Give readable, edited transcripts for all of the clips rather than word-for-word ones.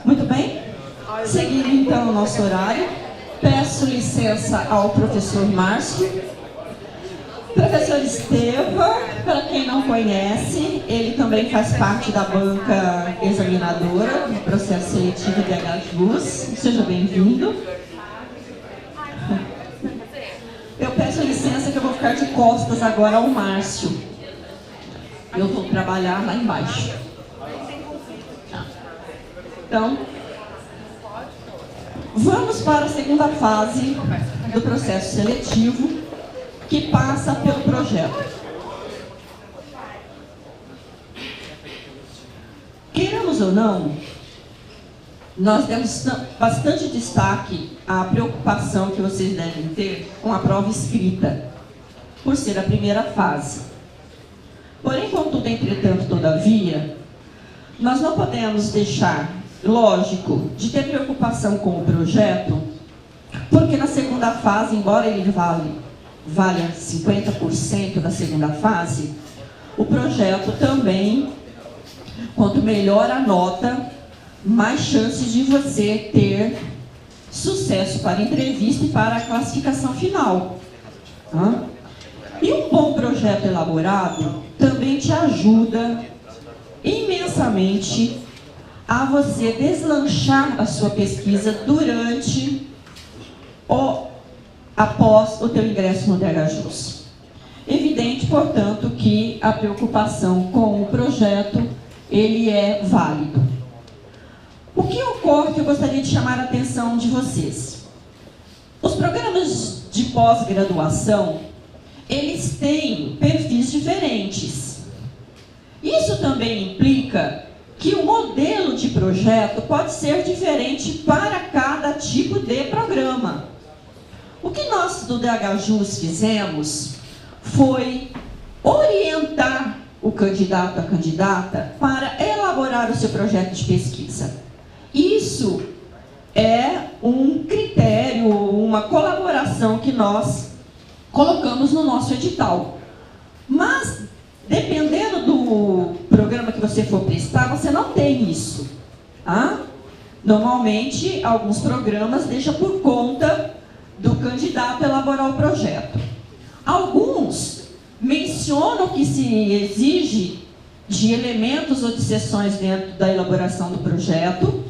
Muito bem? Seguindo então o nosso horário, peço licença ao professor Márcio. Professor Estevam, para quem não conhece, ele também faz parte da banca examinadora do processo seletivo de DHJUS. Seja bem-vindo. Eu peço licença que eu vou ficar de costas agora ao Márcio. Eu vou trabalhar lá embaixo. Então, vamos para a segunda fase do processo seletivo, que passa pelo projeto. Queiramos ou não, nós demos bastante destaque à preocupação que vocês devem ter com a prova escrita, por ser a primeira fase. Porém, contudo, entretanto, todavia, nós não podemos deixar, lógico, de ter preocupação com o projeto, porque na segunda fase, embora ele valha 50% da segunda fase, o projeto também, quanto melhor a nota, mais chances de você ter sucesso para a entrevista e para a classificação final. E um bom projeto elaborado também te ajuda imensamente a você deslanchar a sua pesquisa durante após o teu ingresso no DHJUS. Evidente, portanto, que a preocupação com o projeto, ele é válido. O que ocorre que eu gostaria de chamar a atenção de vocês? Os programas de pós-graduação, eles têm perfis diferentes. Isso também implica que o modelo de projeto pode ser diferente para cada tipo de programa. O que nós do DHJUS fizemos foi orientar o candidato, a candidata, para elaborar o seu projeto de pesquisa. Isso é um critério, uma colaboração que nós colocamos no nosso edital. Mas, dependendo do programa que você for prestar, você não tem isso. Normalmente, alguns programas deixam por conta do candidato elaborar o projeto. Alguns mencionam que se exige de elementos ou de seções dentro da elaboração do projeto,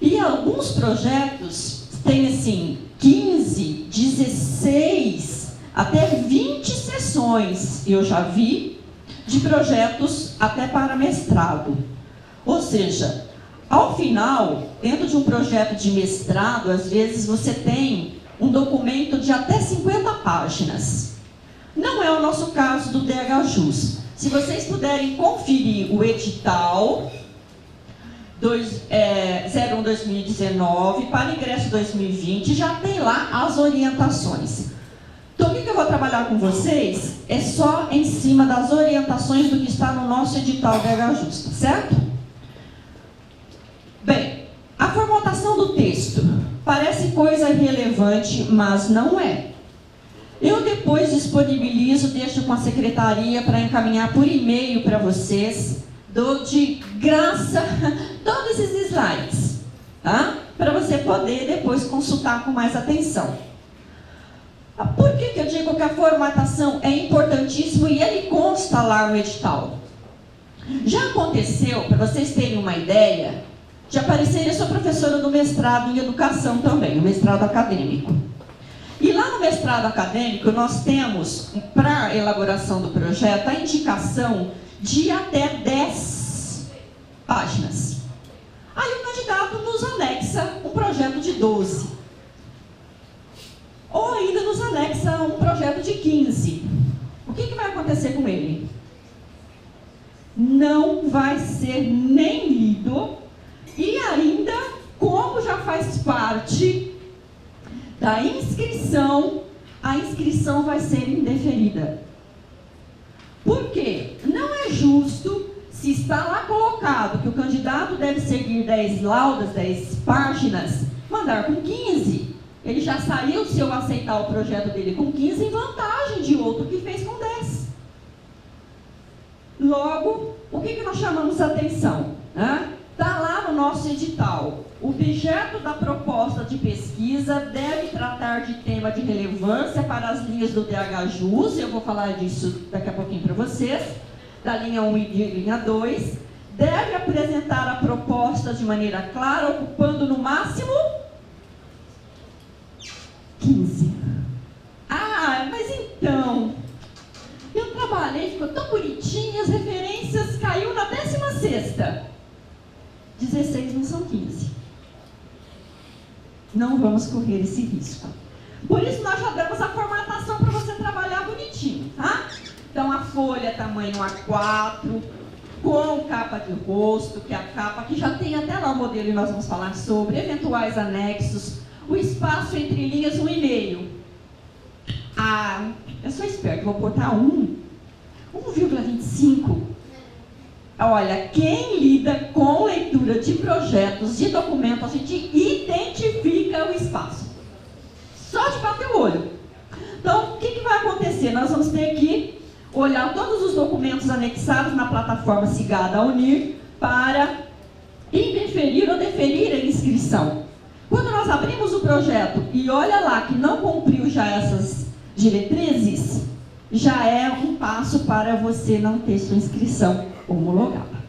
e alguns projetos têm assim 15, 16, até 20 seções, eu já vi, de projetos até para mestrado. Ou seja, ao final, dentro de um projeto de mestrado, às vezes você tem um documento de até 50 páginas. Não é o nosso caso do DHJUS. Se vocês puderem conferir o edital 01/2019 para ingresso 2020, já tem lá as orientações. Então, o que eu vou trabalhar com vocês é só em cima das orientações do que está no nosso edital DHJUS, tá certo? Bem, a formatação do texto parece coisa irrelevante, mas não é. Eu depois disponibilizo, deixo com a secretaria para encaminhar por e-mail para vocês, dou de graça todos esses slides, tá? Para você poder depois consultar com mais atenção. Por que eu digo que a formatação é importantíssima e ele consta lá no edital? Já aconteceu, para vocês terem uma ideia, de aparecer, eu sou professora do mestrado em educação também, o mestrado acadêmico. E lá no mestrado acadêmico, nós temos, para a elaboração do projeto, a indicação de até 10 páginas. Aí o candidato nos anexa um projeto de 12. Ou ainda nos anexa um projeto de 15. O que vai acontecer com ele? Não vai ser nem lido e ainda, como já faz parte da inscrição, a inscrição vai ser indeferida. Por quê? Não é justo, se está lá colocado que o candidato deve seguir 10 laudas, 10 páginas, mandar com 15. Ele já saiu, se eu aceitar o projeto dele com 15, em vantagem de outro que fez com 10. Logo, o que nós chamamos a atenção? Está lá no nosso edital. O objeto da proposta de pesquisa deve tratar de tema de relevância para as linhas do DHJUS, eu vou falar disso daqui a pouquinho para vocês, da linha 1 e de linha 2. Deve apresentar a proposta de maneira clara, ocupando no máximo 15. Ah, mas então, eu trabalhei, ficou tão bonitinho, as referências caiu na 16ª. 16 não são 15. Não vamos correr esse risco. Por isso nós já damos a formatação para você trabalhar bonitinho, tá? Então a folha tamanho A4, com capa de rosto, que é a capa que já tem até lá o modelo e nós vamos falar sobre, eventuais anexos, o espaço entre linhas 1,5. Ah, eu sou esperto, vou botar 1,25. Olha, quem lida com leitura de projetos, de documentos, a gente identifica o espaço. Só de bater o olho. Então, o que vai acontecer? Nós vamos ter que olhar todos os documentos anexados na plataforma Cigada a Unir para indeferir ou deferir a inscrição. Quando nós abrimos o projeto e olha lá que não cumpriu já essas diretrizes, já é um passo para você não ter sua inscrição homologada.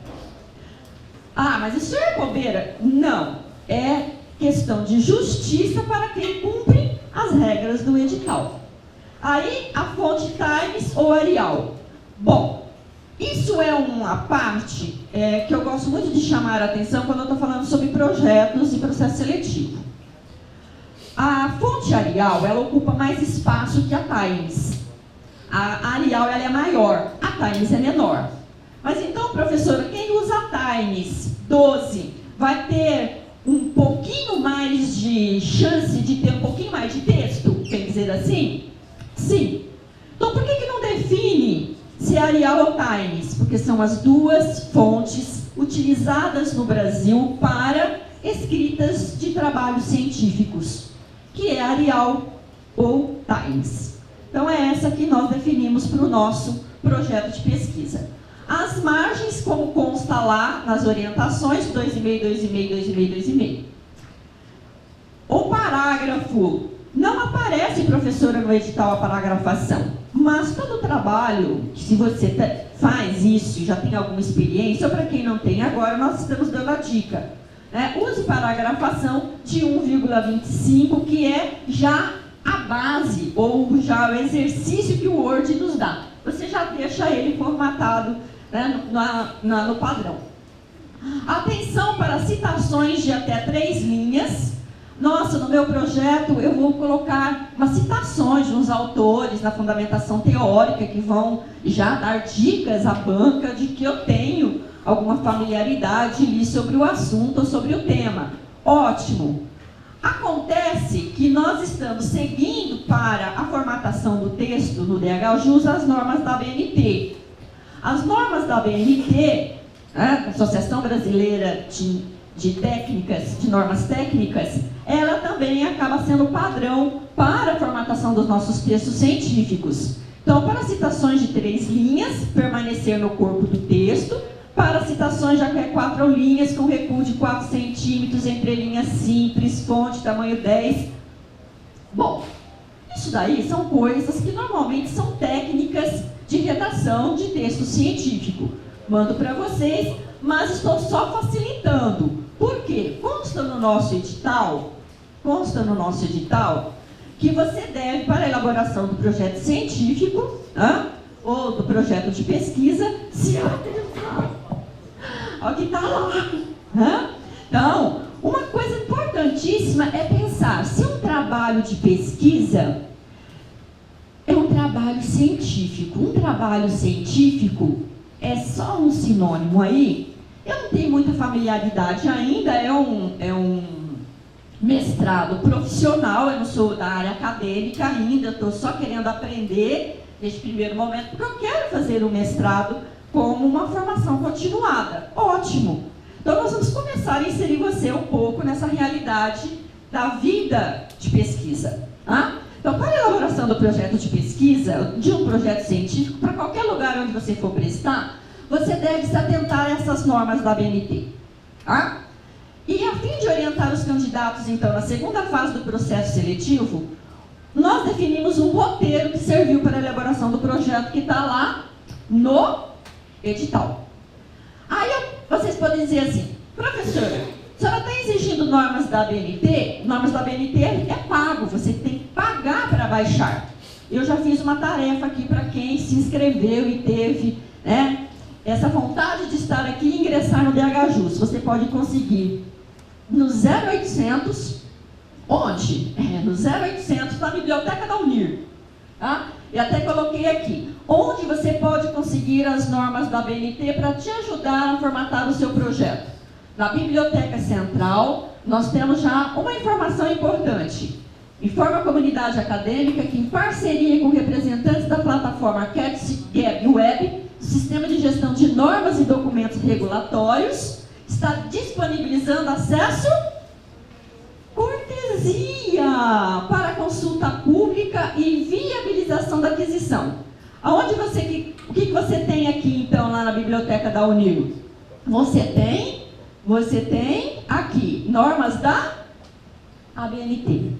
Ah, mas isso é bobeira? Não. É questão de justiça para quem cumpre as regras do edital. Aí, a fonte Times ou Arial. Bom, isso é uma parte que eu gosto muito de chamar a atenção quando eu estou falando sobre projetos e processo seletivo. A fonte Arial, ela ocupa mais espaço que a Times. A Arial ela é maior, a Times é menor. Mas então, professora, quem usa a Times 12 vai ter um pouquinho mais de chance de ter um pouquinho mais de texto? Quer dizer assim? Sim. Então, por que não define se é Arial ou Times? Porque são as duas fontes utilizadas no Brasil para escritas de trabalhos científicos, que é Arial ou Times. Então, é essa que nós definimos para o nosso projeto de pesquisa. As margens, como consta lá nas orientações, 2,5, 2,5, 2,5, 2,5. O parágrafo, não aparece, professora, no edital a paragrafação, mas todo trabalho, se você faz isso, já tem alguma experiência, ou para quem não tem agora, nós estamos dando a dica. Use paragrafação de 1,25, que é já a base, ou já o exercício que o Word nos dá. Você já deixa ele formatado, né, no padrão. Atenção para citações de até 3 linhas. Nossa, no meu projeto eu vou colocar umas citações de uns autores na fundamentação teórica que vão já dar dicas à banca de que eu tenho alguma familiaridade ali sobre o assunto ou sobre o tema. Ótimo! Acontece que nós estamos seguindo para a formatação do texto no DHJUS as normas da ABNT. As normas da ABNT, Associação Brasileira de Técnicas, de Normas Técnicas, ela também acaba sendo padrão para a formatação dos nossos textos científicos. Então, para citações de 3 linhas, permanecer no corpo do texto. Para citações de até 4 linhas, com recuo de 4 centímetros, entre linhas simples, fonte, tamanho 10. Bom, isso daí são coisas que normalmente são técnicas de redação de texto científico. Mando para vocês, mas estou só facilitando. Por quê? Consta no nosso edital que você deve, para a elaboração do projeto científico, ou do projeto de pesquisa, se atentar ao que está lá. Então, uma coisa importantíssima é pensar se um trabalho de pesquisa é um trabalho científico. Um trabalho científico é só um sinônimo aí. Eu não tenho muita familiaridade ainda, é um mestrado profissional, eu não sou da área acadêmica ainda, estou só querendo aprender neste primeiro momento, porque eu quero fazer o mestrado como uma formação continuada. Ótimo! Então nós vamos começar a inserir você um pouco nessa realidade da vida de pesquisa. Então, para a elaboração do projeto de pesquisa, de um projeto científico, para qualquer lugar onde você for prestar, você deve se atentar a essas normas da ABNT. Tá? E a fim de orientar os candidatos, então, na segunda fase do processo seletivo, nós definimos um roteiro que serviu para a elaboração do projeto que está lá no edital. Aí vocês podem dizer assim, professora, a senhora está exigindo normas da ABNT? Normas da ABNT é pago, você tem que pagar para baixar. Eu já fiz uma tarefa aqui para quem se inscreveu e teve, né, essa vontade de estar aqui e ingressar no DHJuss. Você pode conseguir no 0800, onde? No 0800 na biblioteca da Unir. Tá? E até coloquei aqui, onde você pode conseguir as normas da ABNT para te ajudar a formatar o seu projeto. Na Biblioteca Central, nós temos já uma informação importante. Informa a comunidade acadêmica que, em parceria com representantes da plataforma CATS-GAB Web, Sistema de Gestão de Normas e Documentos Regulatórios, está disponibilizando acesso cortesia para consulta pública e viabilização da aquisição. O que você tem aqui, então, lá na biblioteca da Unir? Você tem aqui normas da ABNT.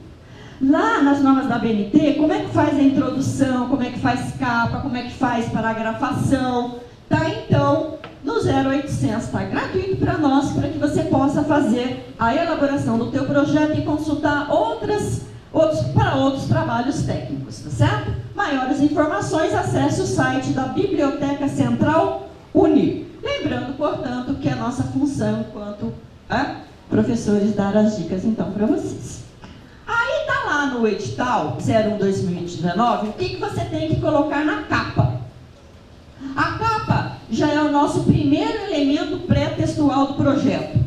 Lá nas normas da ABNT, como é que faz a introdução, como é que faz capa, como é que faz paragrafação, tá? Então, no 0800 está gratuito para nós, para que você possa fazer a elaboração do teu projeto e consultar outros trabalhos técnicos, tá certo? Maiores informações, acesse o site da Biblioteca Central Unir. Lembrando, portanto, que a nossa função enquanto professores dar as dicas, então, para vocês. Aí está lá no edital 01/2019, o que você tem que colocar na capa? A capa já é o nosso primeiro elemento pré-textual do projeto.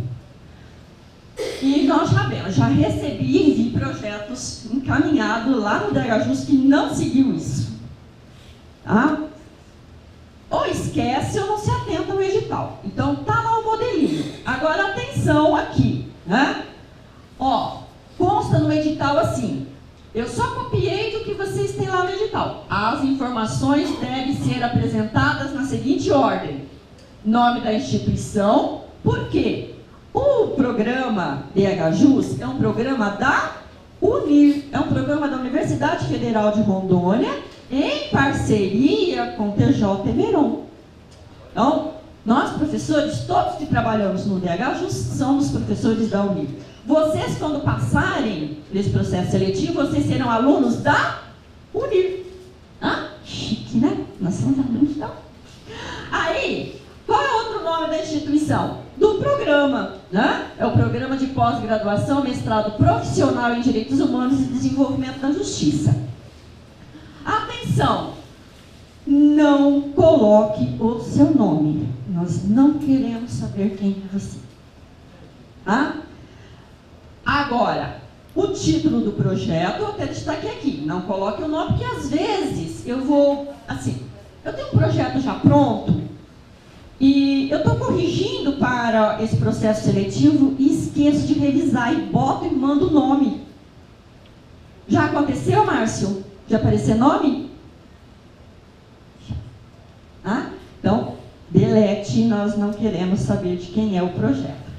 E nós já recebi e vi projetos encaminhados lá no DHJuss que não seguiu isso. Tá? Ou esquece ou não se atenta ao edital. Então, tá lá o modelinho. Agora, atenção aqui, né? Ó, consta no edital assim, eu só copiei do que vocês têm lá no edital. As informações devem ser apresentadas na seguinte ordem. Nome da instituição, por quê? O programa DHJuss é um programa da Unir, é um programa da Universidade Federal de Rondônia, em parceria com o TJ Temeron. Então, nós professores, todos que trabalhamos no DHJuss, somos professores da Unir. Vocês, quando passarem nesse processo seletivo, vocês serão alunos da Unir. Chique, né? Nós somos alunos da Unir. Aí, qual é o outro nome da instituição? Do programa, né? É o Programa de Pós-Graduação, Mestrado Profissional em Direitos Humanos e Desenvolvimento da Justiça. Atenção! Não coloque o seu nome. Nós não queremos saber quem é você. Agora, o título do projeto, eu até destaquei aqui. Não coloque o nome, porque às vezes eu tenho um projeto já pronto e eu estou corrigindo para esse processo seletivo e esqueço de revisar e boto e mando o nome. Já aconteceu, Márcio? De aparecer nome? Então, delete, nós não queremos saber de quem é o projeto.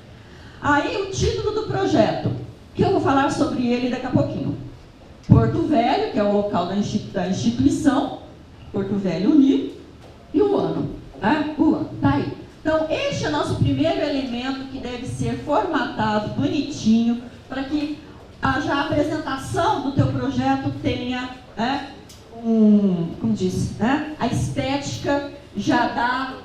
Aí o título do projeto, que eu vou falar sobre ele daqui a pouquinho. Porto Velho, que é o local da instituição, Porto Velho Unir, e o ano. O ano, tá aí. Então, este é o nosso primeiro elemento que deve ser formatado bonitinho, para que já a apresentação do teu projeto tenha, a estética, já dá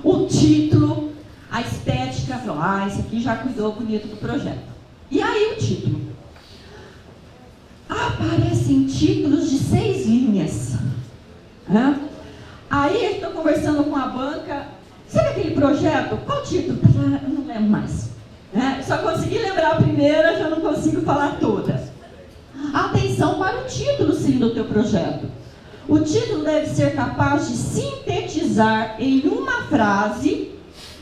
o título, a estética, falou, esse aqui já cuidou bonito do projeto. E aí o título. Aparecem títulos de 6 linhas. Aí eu estou conversando com a banca, sabe aquele projeto? Qual título? Eu não lembro mais. Só consegui lembrar a primeira, já não consigo falar todas. Atenção para o título, sim, do teu projeto. O título deve ser capaz de sintetizar em uma frase,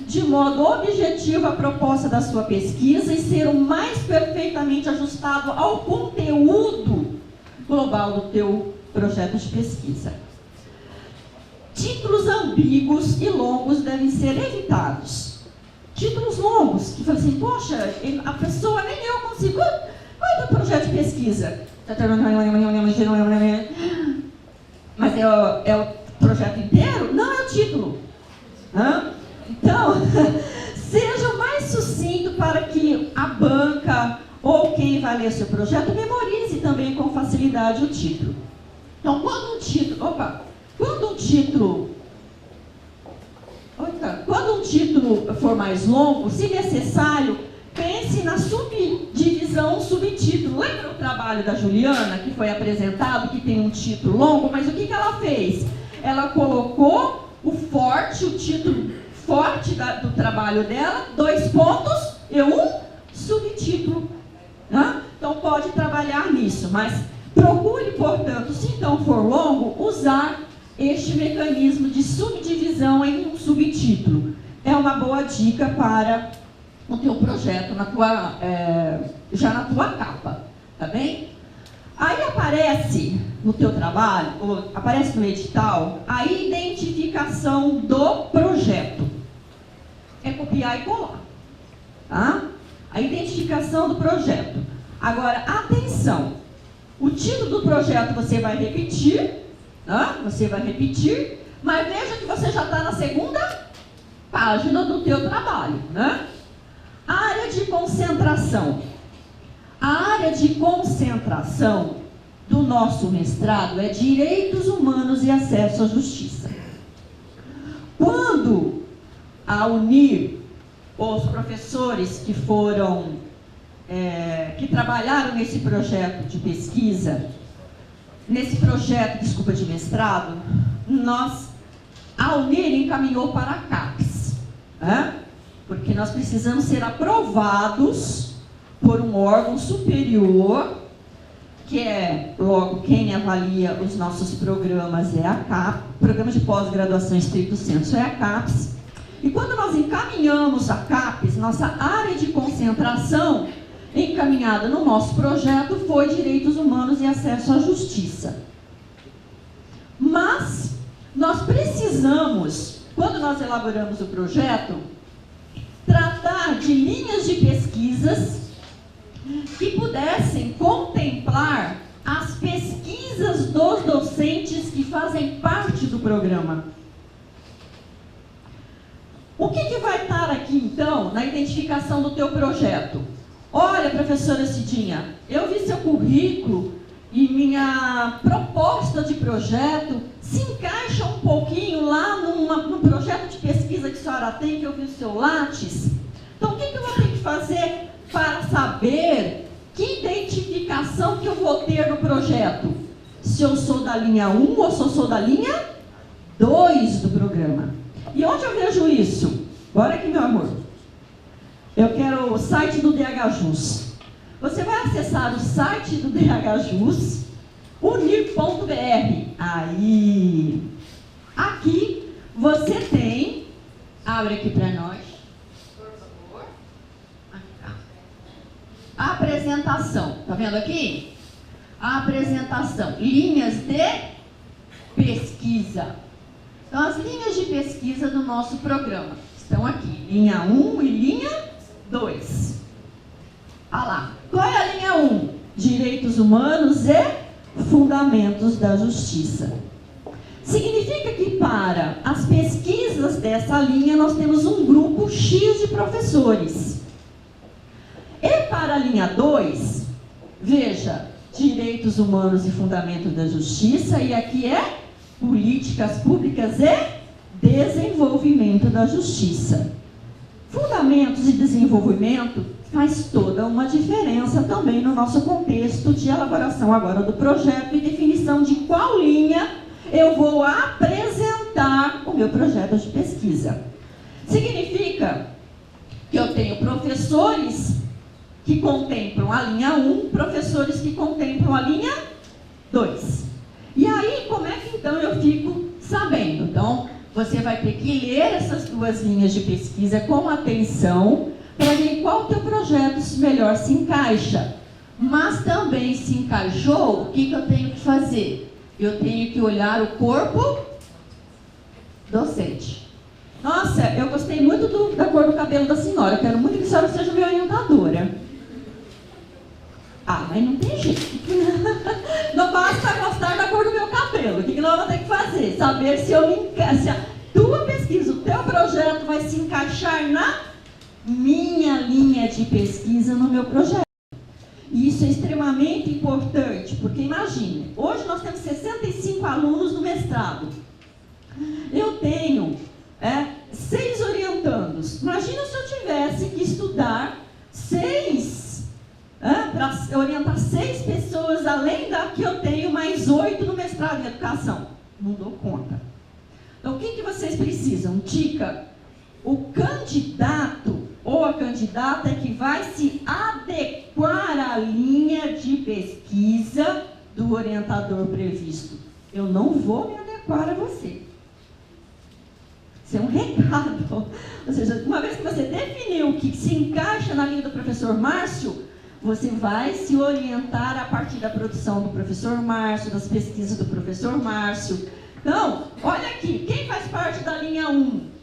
de modo objetivo, a proposta da sua pesquisa e ser o mais perfeitamente ajustado ao conteúdo global do teu projeto de pesquisa. Títulos ambíguos e longos devem ser evitados. títulos longos, que fala assim, poxa, a pessoa, nem eu consigo. Qual é o teu projeto de pesquisa? Mas é o projeto inteiro? Não, é o título. Então, seja o mais sucinto para que a banca ou quem vai ler seu projeto memorize também com facilidade o título. Então, quando um título for mais longo, se necessário, pense na subdivisão, subtítulo. Lembra o trabalho da Juliana, que foi apresentado, que tem um título longo, mas o que ela fez? Ela colocou o título forte do trabalho dela, 2 pontos e um subtítulo. Então pode trabalhar nisso, mas procure, portanto, se então for longo, usar este mecanismo de subdivisão em um subtítulo. É uma boa dica para o teu projeto, já na tua capa, tá bem? Aí aparece no teu trabalho, aparece no edital, a identificação do projeto. É copiar e colar, tá? A identificação do projeto. Agora, atenção, o título do projeto você vai repetir, mas veja que você já está na segunda página do teu trabalho, né? Área de concentração. A área de concentração do nosso mestrado é Direitos Humanos e Acesso à Justiça. Quando a UNIR, os professores que trabalharam nesse projeto de pesquisa, de mestrado, a UNIR encaminhou para a CAPES, porque nós precisamos ser aprovados por um órgão superior, que é, logo, quem avalia os nossos programas é a CAPES, Programa de Pós-Graduação Estricto Sensu é a CAPES, e quando nós encaminhamos a CAPES, nossa área de concentração encaminhada no nosso projeto foi Direitos Humanos e Acesso à Justiça. Mas nós precisamos, quando nós elaboramos o projeto, tratar de linhas de pesquisas que pudessem contemplar as pesquisas dos docentes que fazem parte do programa. O que vai estar aqui, então, na identificação do teu projeto? Olha, professora Cidinha, eu vi seu currículo e minha proposta de projeto se encaixa um pouquinho lá num projeto de pesquisa que a senhora tem, que eu vi o seu Lattes. Então, o que eu vou ter que fazer para saber que identificação que eu vou ter no projeto? Se eu sou da linha 1 ou se eu sou da linha 2 do programa. E onde eu vejo isso? Olha aqui, meu amor. Eu quero o site do DHJUS. Você vai acessar o site do DHJUS, unir.br. Aí, aqui você tem, abre aqui para nós, por favor. Aqui tá. A apresentação, tá vendo aqui? A apresentação, linhas de pesquisa. Então, as linhas de pesquisa do nosso programa estão aqui, linha 1 e linha 2. Olha lá. Qual é a linha 1? Direitos Humanos e Fundamentos da Justiça. Significa que para as pesquisas dessa linha nós temos um grupo X de professores. E para a linha 2, veja, Direitos Humanos e Fundamentos da Justiça, e aqui é Políticas Públicas e Desenvolvimento da Justiça. Fundamentos e desenvolvimento faz toda uma diferença também no nosso contexto de elaboração agora do projeto e definição de qual linha eu vou apresentar o meu projeto de pesquisa. Significa que eu tenho professores que contemplam a linha 1, professores que contemplam a linha 2. E aí, como é que então eu fico sabendo? Então, você vai ter que ler essas duas linhas de pesquisa com atenção para ver qual o teu projeto melhor se encaixa. Mas também se encaixou, o que eu tenho que fazer? Eu tenho que olhar o corpo docente. Nossa, eu gostei muito da cor do cabelo da senhora, eu quero muito que a senhora seja minha orientadora. Ah, mas não tem jeito. Não basta gostar da cor do meu cabelo. O que nós vamos ter que fazer? Saber se eu me encaixo, se a tua pesquisa, o teu projeto vai se encaixar na minha linha de pesquisa, no meu projeto. E isso é extremamente importante, porque imagine, hoje nós temos 65 alunos no mestrado. Eu tenho 6 orientandos. Imagina se eu tivesse que estudar 6 para orientar 6 pessoas, além da que eu tenho, mais 8 no mestrado em educação. Não dou conta. Então, o que vocês precisam? Dica: o candidato ou a candidata é que vai se adequar à linha de pesquisa do orientador previsto. Eu não vou me adequar a você. Isso é um recado. Ou seja, uma vez que você definiu o que se encaixa na linha do professor Márcio, você vai se orientar a partir da produção do professor Márcio, das pesquisas do professor Márcio. Então, olha aqui, quem faz parte da linha 1?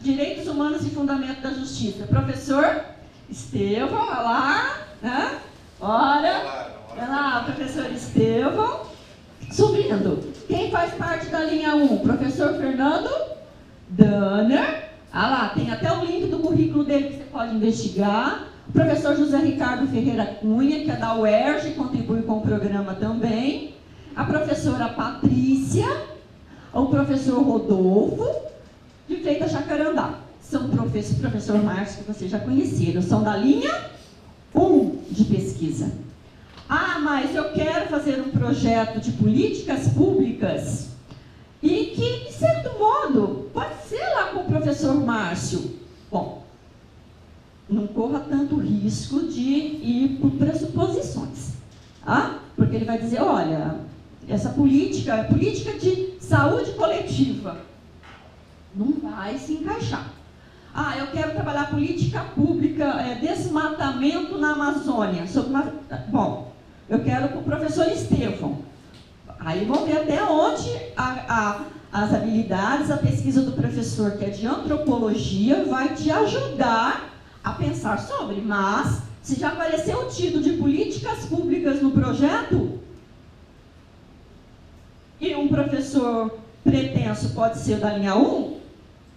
Direitos Humanos e Fundamento da Justiça. Professor Estevão, olha lá. Olha lá, professor Estevão. Subindo. Quem faz parte da linha 1? Professor Fernando Danner. Ah lá, tem até o link do currículo dele que você pode investigar. O professor José Ricardo Ferreira Cunha, que é da UERJ, contribui com o programa também. A professora Patrícia, o professor Rodolfo, de Freitas Jacarandá. São professor Márcio, que vocês já conheceram, são da linha 1 de pesquisa. Ah, mas eu quero fazer um projeto de políticas públicas e que, de certo modo, pode ser lá com o professor Márcio. Bom, não corra tanto risco de ir por pressuposições, porque ele vai dizer, olha, essa política de saúde coletiva, não vai se encaixar. Ah, eu quero trabalhar política pública, desmatamento na Amazônia. Bom, eu quero com o professor Estevão. Aí vão ver até onde as habilidades, a pesquisa do professor, que é de antropologia, vai te ajudar a pensar sobre. Mas, se já apareceu o título de políticas públicas no projeto, e um professor pretenso pode ser da linha 1,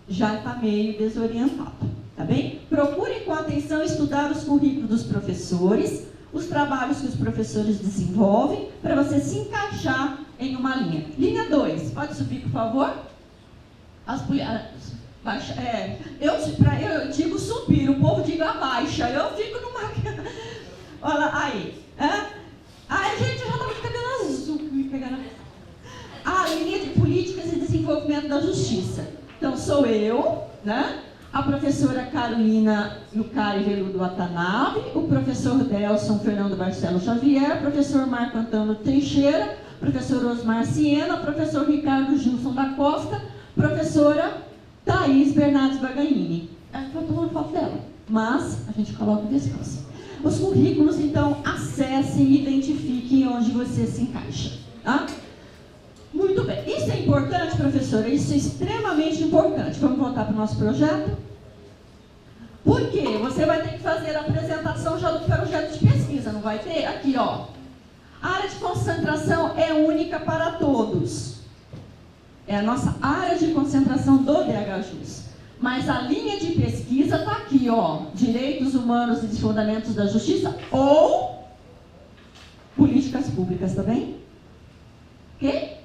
já está meio desorientado, tá bem? Procure com atenção estudar os currículos dos professores, os trabalhos que os professores desenvolvem, para você se encaixar em uma linha. Linha 2, pode subir, por favor? Eu digo subir, o povo diga abaixa, eu fico numa... Olha aí. Ai, gente, eu já estava com cabelo azul, me pegaram. A linha de políticas e desenvolvimento da justiça. Então, sou eu, a professora Carolina Lucari Veludo Watanabe, o professor Delson Fernando Barcelo Xavier, o professor Marco Antônio Teixeira, o professor Osmar Siena, o professor Ricardo Gilson da Costa, professora Thaís Bernardes Bagaini. Estou tomando foto dela, mas a gente coloca depois. Os currículos, então, acessem e identifiquem onde você se encaixa. Muito bem. Isso é importante, professora? Isso é extremamente importante. Vamos voltar para o nosso projeto? Por quê? Você vai ter que fazer a apresentação já do projeto de pesquisa, não vai ter? Aqui, ó. A área de concentração é única para todos. É a nossa área de concentração do DHJUS. Mas a linha de pesquisa está aqui, ó. Direitos Humanos e Fundamentos da Justiça ou políticas públicas, tá bem? Ok?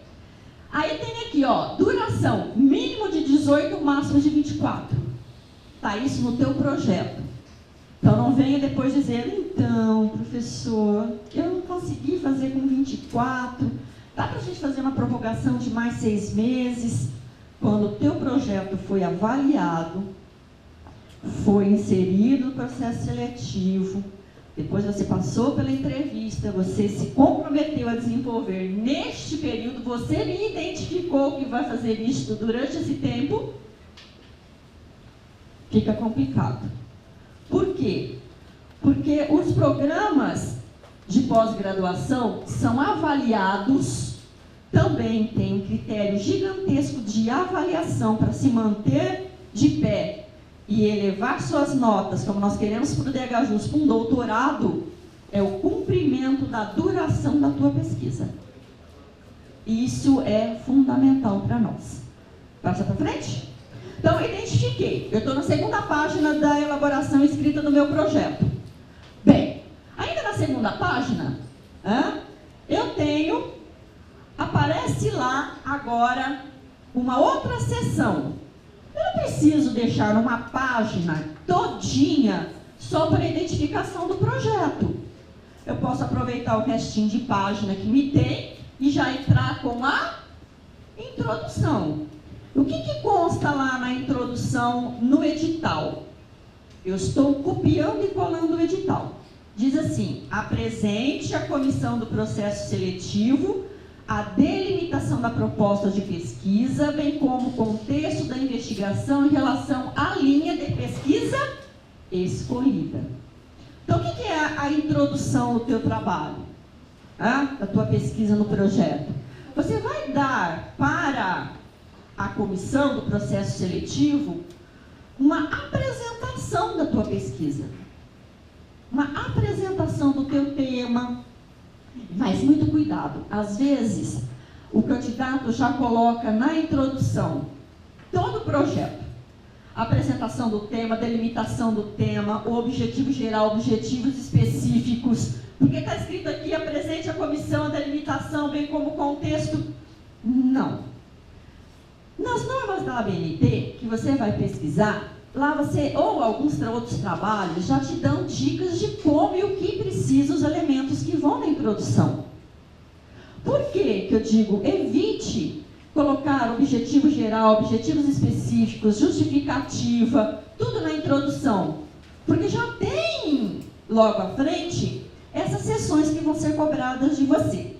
Aí tem aqui, ó, duração, mínimo de 18, máximo de 24. Tá isso no teu projeto. Então não venha depois dizer, então, professor, eu não consegui fazer com 24, dá para a gente fazer uma prorrogação de mais 6 meses? Quando o teu projeto foi avaliado, foi inserido no processo seletivo, depois você passou pela entrevista, você se comprometeu a desenvolver neste período, você me identificou que vai fazer isto durante esse tempo, fica complicado. Por quê? Porque os programas de pós-graduação são avaliados também tem um critério gigantesco de avaliação para se manter de pé e elevar suas notas, como nós queremos para o DHJUS, para um doutorado, é o cumprimento da duração da tua pesquisa. Isso é fundamental para nós. Passa para frente? Então, identifiquei. Eu estou na segunda página da elaboração escrita do meu projeto. Bem, ainda na segunda página, eu tenho, aparece lá agora uma outra seção. Eu não preciso deixar uma página todinha só para a identificação do projeto. Eu posso aproveitar o restinho de página que me tem e já entrar com a introdução. O que consta lá na introdução no edital? Eu estou copiando e colando o edital. Diz assim: apresente à comissão do processo seletivo a delimitação da proposta de pesquisa, bem como o contexto da investigação em relação à linha de pesquisa escolhida. Então, o que é a introdução do teu trabalho? Da tua pesquisa no projeto? Você vai dar para a comissão do processo seletivo uma apresentação da tua pesquisa. Uma apresentação do teu tema. Mas muito cuidado, às vezes o candidato já coloca na introdução todo o projeto. Apresentação do tema, delimitação do tema, o objetivo geral, objetivos específicos. Porque está escrito aqui, apresente à comissão a delimitação, bem como o contexto. Não. Nas normas da ABNT, que você vai pesquisar, lá você, ou alguns outros trabalhos, já te dão dicas de como e o que precisa, os elementos que vão na introdução. Por que eu digo, evite colocar objetivo geral, objetivos específicos, justificativa, tudo na introdução? Porque já tem, logo à frente, essas sessões que vão ser cobradas de você.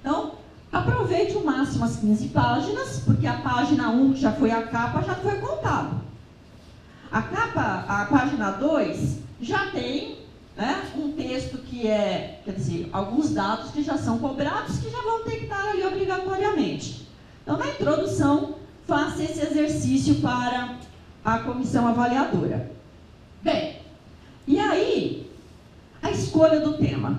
Então, aproveite o máximo as 15 páginas, porque a página 1, que já foi a capa, já foi contado. A capa, a página 2, já tem um texto que é, quer dizer, alguns dados que já são cobrados, que já vão ter que estar ali obrigatoriamente. Então, na introdução, faça esse exercício para a comissão avaliadora. Bem, e aí, a escolha do tema.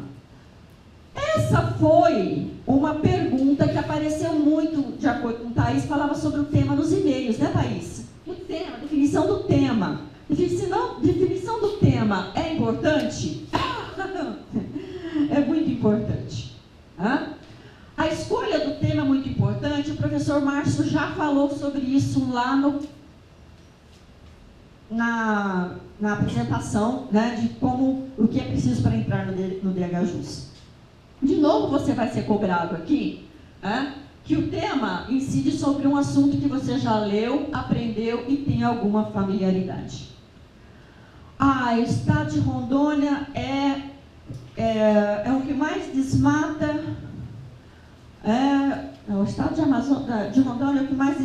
Essa foi uma pergunta que apareceu muito, de acordo com Thaís, falava sobre o tema nos e-mails, né, Thaís? O tema, definição do tema. Definição do tema é importante? É muito importante. A escolha do tema é muito importante. O professor Márcio já falou sobre isso lá na apresentação, né, de como, o que é preciso para entrar no DHJUS. De novo, você vai ser cobrado aqui, que o tema incide sobre um assunto que você já leu, aprendeu e tem alguma familiaridade. O estado de Rondônia é o que mais desmata, o estado de Rondônia é o que mais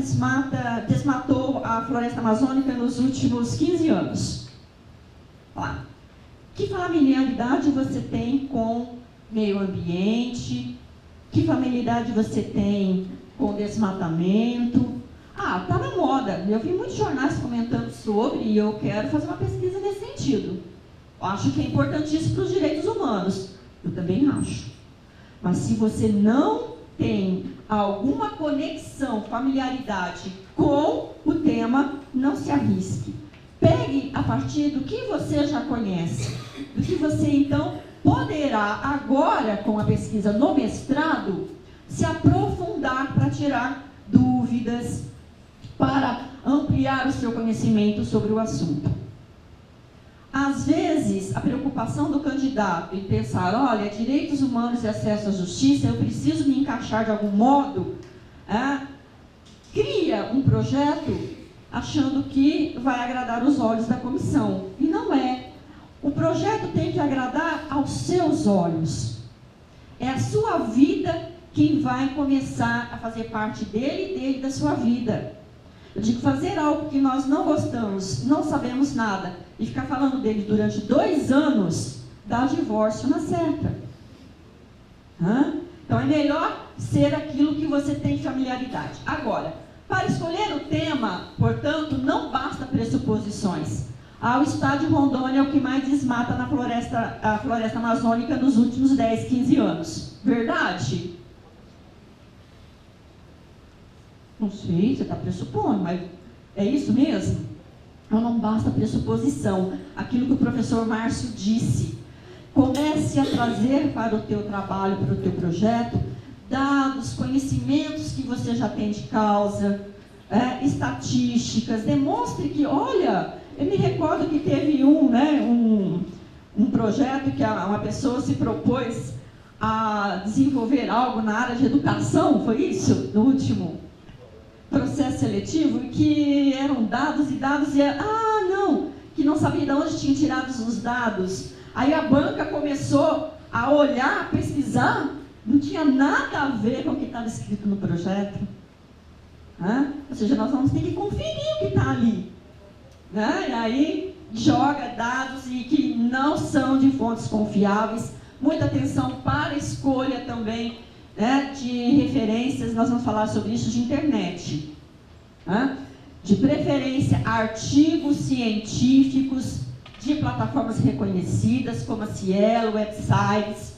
desmatou a floresta amazônica nos últimos 15 anos. Lá. Que familiaridade você tem com meio ambiente? Que familiaridade você tem com desmatamento? Tá na moda. Eu vi muitos jornais comentando sobre e eu quero fazer uma pesquisa nesse sentido. Eu acho que é importantíssimo para os direitos humanos. Eu também acho. Mas se você não tem alguma conexão, familiaridade com o tema, não se arrisque. Pegue a partir do que você já conhece, do que você então poderá agora, com a pesquisa no mestrado, se aprofundar para tirar dúvidas, para ampliar o seu conhecimento sobre o assunto. Às vezes, a preocupação do candidato em pensar, olha, direitos humanos e acesso à justiça, eu preciso me encaixar de algum modo, cria um projeto achando que vai agradar os olhos da comissão. E não é. O projeto tem que agradar aos seus olhos. É a sua vida quem vai começar a fazer parte dele e dele da sua vida. Eu digo, fazer algo que nós não gostamos, não sabemos nada, e ficar falando dele durante 2 anos, dá divórcio na certa. Então, é melhor ser aquilo que você tem familiaridade. Agora, para escolher o tema, portanto, não basta pressuposições. O estado de Rondônia é o que mais desmata na a floresta amazônica nos últimos 10, 15 anos. Verdade? Não sei, você está pressupondo, mas é isso mesmo? Então não basta pressuposição. Aquilo que o professor Márcio disse. Comece a trazer para o teu trabalho, para o teu projeto, dados, conhecimentos que você já tem de causa, estatísticas. Demonstre que, olha, eu me recordo que teve um projeto que uma pessoa se propôs a desenvolver algo na área de educação, foi isso? No último processo seletivo, que eram dados e dados, que não sabia de onde tinha tirado os dados. Aí a banca começou a olhar, a pesquisar, não tinha nada a ver com o que estava escrito no projeto. Ou seja, nós vamos ter que conferir o que está ali. E aí joga dados e que não são de fontes confiáveis. Muita atenção para a escolha também de referências, nós vamos falar sobre isso, de internet. De preferência, artigos científicos de plataformas reconhecidas, como a Cielo, websites,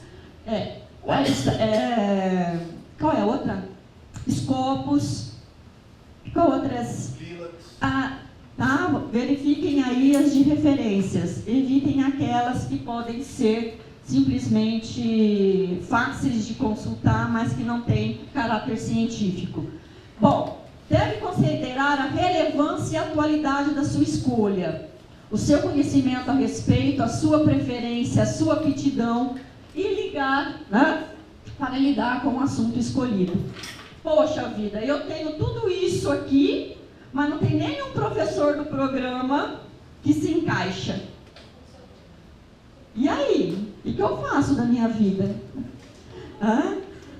qual é a outra? Scopus, qual outras? Verifiquem aí as de referências, evitem aquelas que podem ser simplesmente fáceis de consultar, mas que não têm caráter científico. Bom, deve considerar a relevância e a atualidade da sua escolha, o seu conhecimento a respeito, a sua preferência, a sua aptidão e ligar, para lidar com o assunto escolhido. Poxa vida, eu tenho tudo isso aqui, mas não tem nenhum professor do programa que se encaixa. E aí? O que eu faço da minha vida?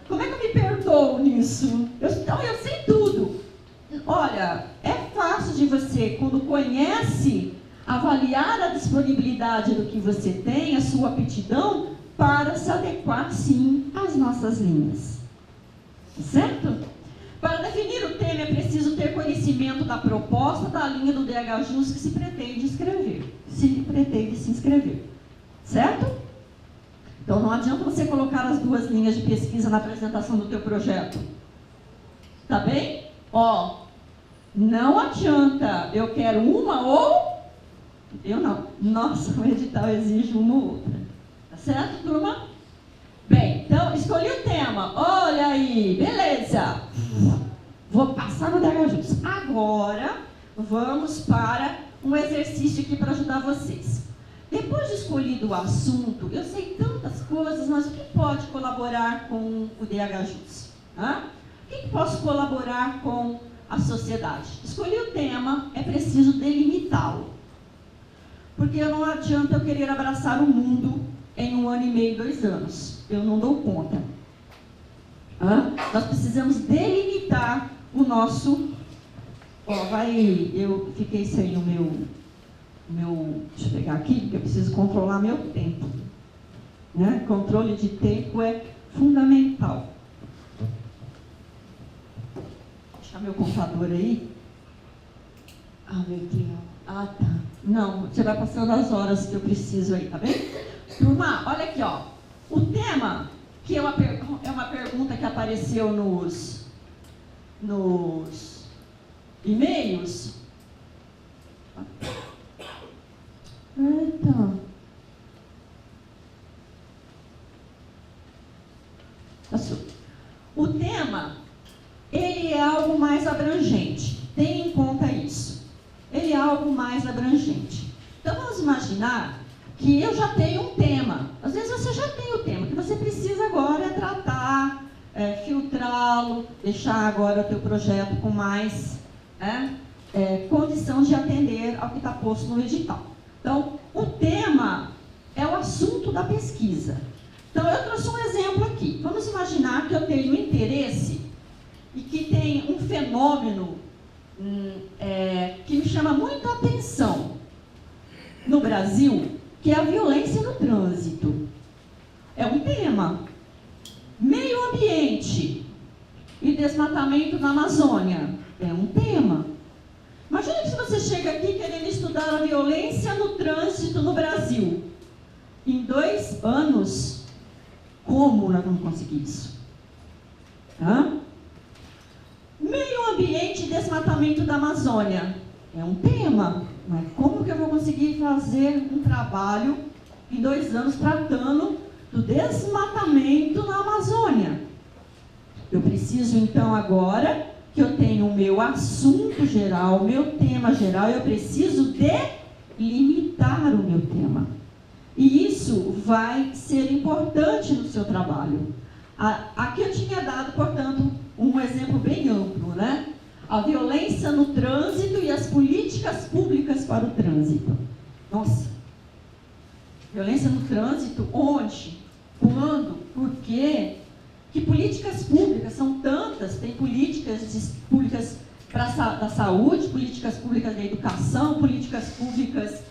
Como é que eu me perdoo nisso? Eu sei tudo. Olha, é fácil de você, quando conhece, avaliar a disponibilidade do que você tem, a sua aptidão, para se adequar, sim, às nossas linhas. Certo? Para definir o tema, é preciso ter conhecimento da proposta da linha do DHJUS que se pretende se inscrever. Certo? Então, não adianta você colocar as duas linhas de pesquisa na apresentação do teu projeto. Tá bem? Não adianta, eu quero uma ou... Eu não. Nossa, o edital exige uma ou outra. Tá certo, turma? Bem, então, escolhi o tema. Olha aí, beleza. Vou passar no DHJUS. Agora, vamos para um exercício aqui para ajudar vocês. Depois de escolhido o assunto, eu sei tantas coisas, mas o que pode colaborar com o DHJUS? O que posso colaborar com a sociedade? Escolhi o tema, é preciso delimitá-lo. Porque não adianta eu querer abraçar o mundo em 1 ano e meio, 2 anos. Eu não dou conta. Nós precisamos delimitar o nosso... eu fiquei sem o meu... Deixa eu pegar aqui, porque eu preciso controlar meu tempo. Controle de tempo é fundamental. Vou deixar meu computador aí. Meu Deus. Tá. Não, você vai passando as horas que eu preciso aí, tá bem? Turma, olha aqui, o tema, que é uma pergunta que apareceu nos e-mails. O tema, ele é algo mais abrangente. Tenha em conta isso. Ele é algo mais abrangente. Então, vamos imaginar que eu já tenho um tema. Às vezes você já tem o tema, que você precisa agora tratar, filtrá-lo, deixar agora o teu projeto com mais condição de atender ao que está posto no edital. Então, o tema é o assunto da pesquisa. Então, eu trouxe um exemplo aqui. Vamos imaginar que eu tenho interesse e que tem um fenômeno que me chama muito a atenção no Brasil, que é a violência no trânsito. É um tema. Meio ambiente. desmatamento na Amazônia. É um tema. Imagina que se você chega aqui querendo estudar a violência no trânsito no Brasil. Em 2 anos, como nós vamos conseguir isso? Meio ambiente e desmatamento da Amazônia. É um tema, mas como que eu vou conseguir fazer um trabalho em 2 anos tratando do desmatamento na Amazônia? Eu preciso, então, agora que eu tenho o meu assunto geral, o meu tema geral, eu preciso delimitar o meu tema. E isso vai ser importante no seu trabalho. Aqui eu tinha dado, portanto, um exemplo bem amplo, né? A violência no trânsito e as políticas públicas para o trânsito. Nossa! Violência no trânsito, onde? Quando? Por quê? Que políticas públicas? São tantas. Tem políticas públicas da saúde, políticas públicas da educação, políticas públicas...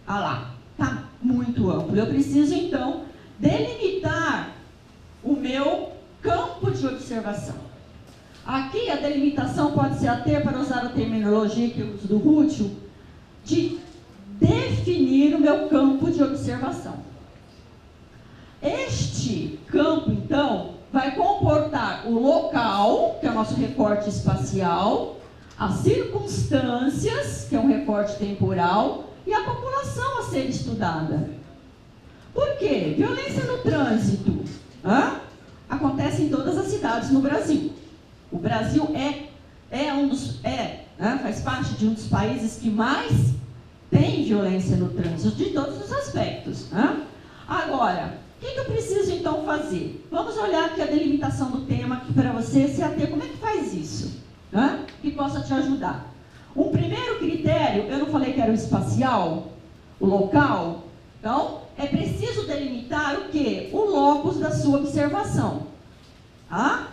Ah lá, está muito amplo. Eu preciso, então, delimitar o meu campo de observação. Aqui a delimitação pode ser até, para usar a terminologia que eu uso do Rútil, de definir o meu campo de observação. Este campo, então, vai comportar o local, que é o nosso recorte espacial, as circunstâncias, que é um recorte temporal, e a população a ser estudada. Por quê? Violência no trânsito acontece em todas as cidades no Brasil. O Brasil faz parte de um dos países que mais tem violência no trânsito, de todos os aspectos. Agora, o que eu preciso então fazer? Vamos olhar aqui a delimitação do tema aqui para você se ater. Como é que faz isso? Que possa te ajudar. Um primeiro critério, eu não falei que era o espacial, o local. Então, é preciso delimitar o quê? O locus da sua observação. Lá,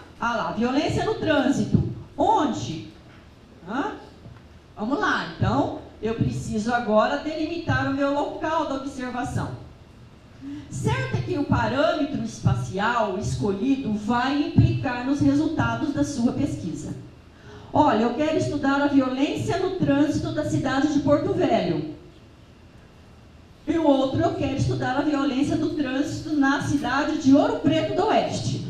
violência no trânsito. Onde? Vamos lá, então, eu preciso agora delimitar o meu local da observação. Certo é que o parâmetro espacial escolhido vai implicar nos resultados da sua pesquisa. Olha, eu quero estudar a violência no trânsito da cidade de Porto Velho. E o outro, eu quero estudar a violência do trânsito na cidade de Ouro Preto do Oeste.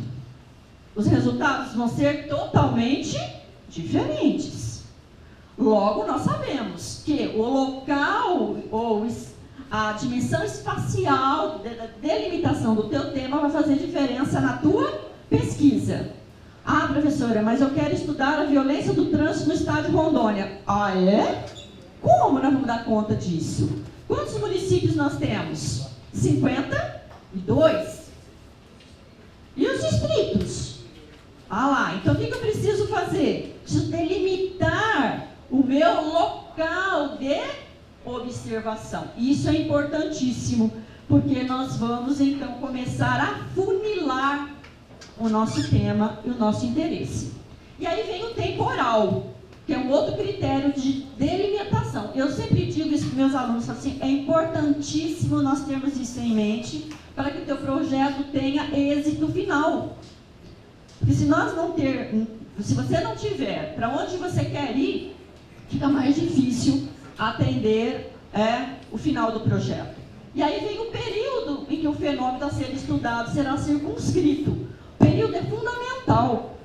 Os resultados vão ser totalmente diferentes. Logo, nós sabemos que o local ou a dimensão espacial da delimitação do teu tema vai fazer diferença na tua pesquisa. Professora, mas eu quero estudar a violência do trânsito no estado de Rondônia. É? Como nós vamos dar conta disso? Quantos municípios nós temos? 52. E os distritos? Lá, então o que eu preciso fazer? Preciso delimitar o meu local de observação. Isso é importantíssimo, porque nós vamos então começar a funilar o nosso tema e o nosso interesse. E aí vem o temporal, que é um outro critério de delimitação. Eu sempre digo isso para meus alunos, assim, é importantíssimo nós termos isso em mente para que o teu projeto tenha êxito final. Porque se você não tiver para onde você quer ir, fica mais difícil atender o final do projeto. E aí vem o período em que o fenômeno a ser estudado será circunscrito. O período é fundamental.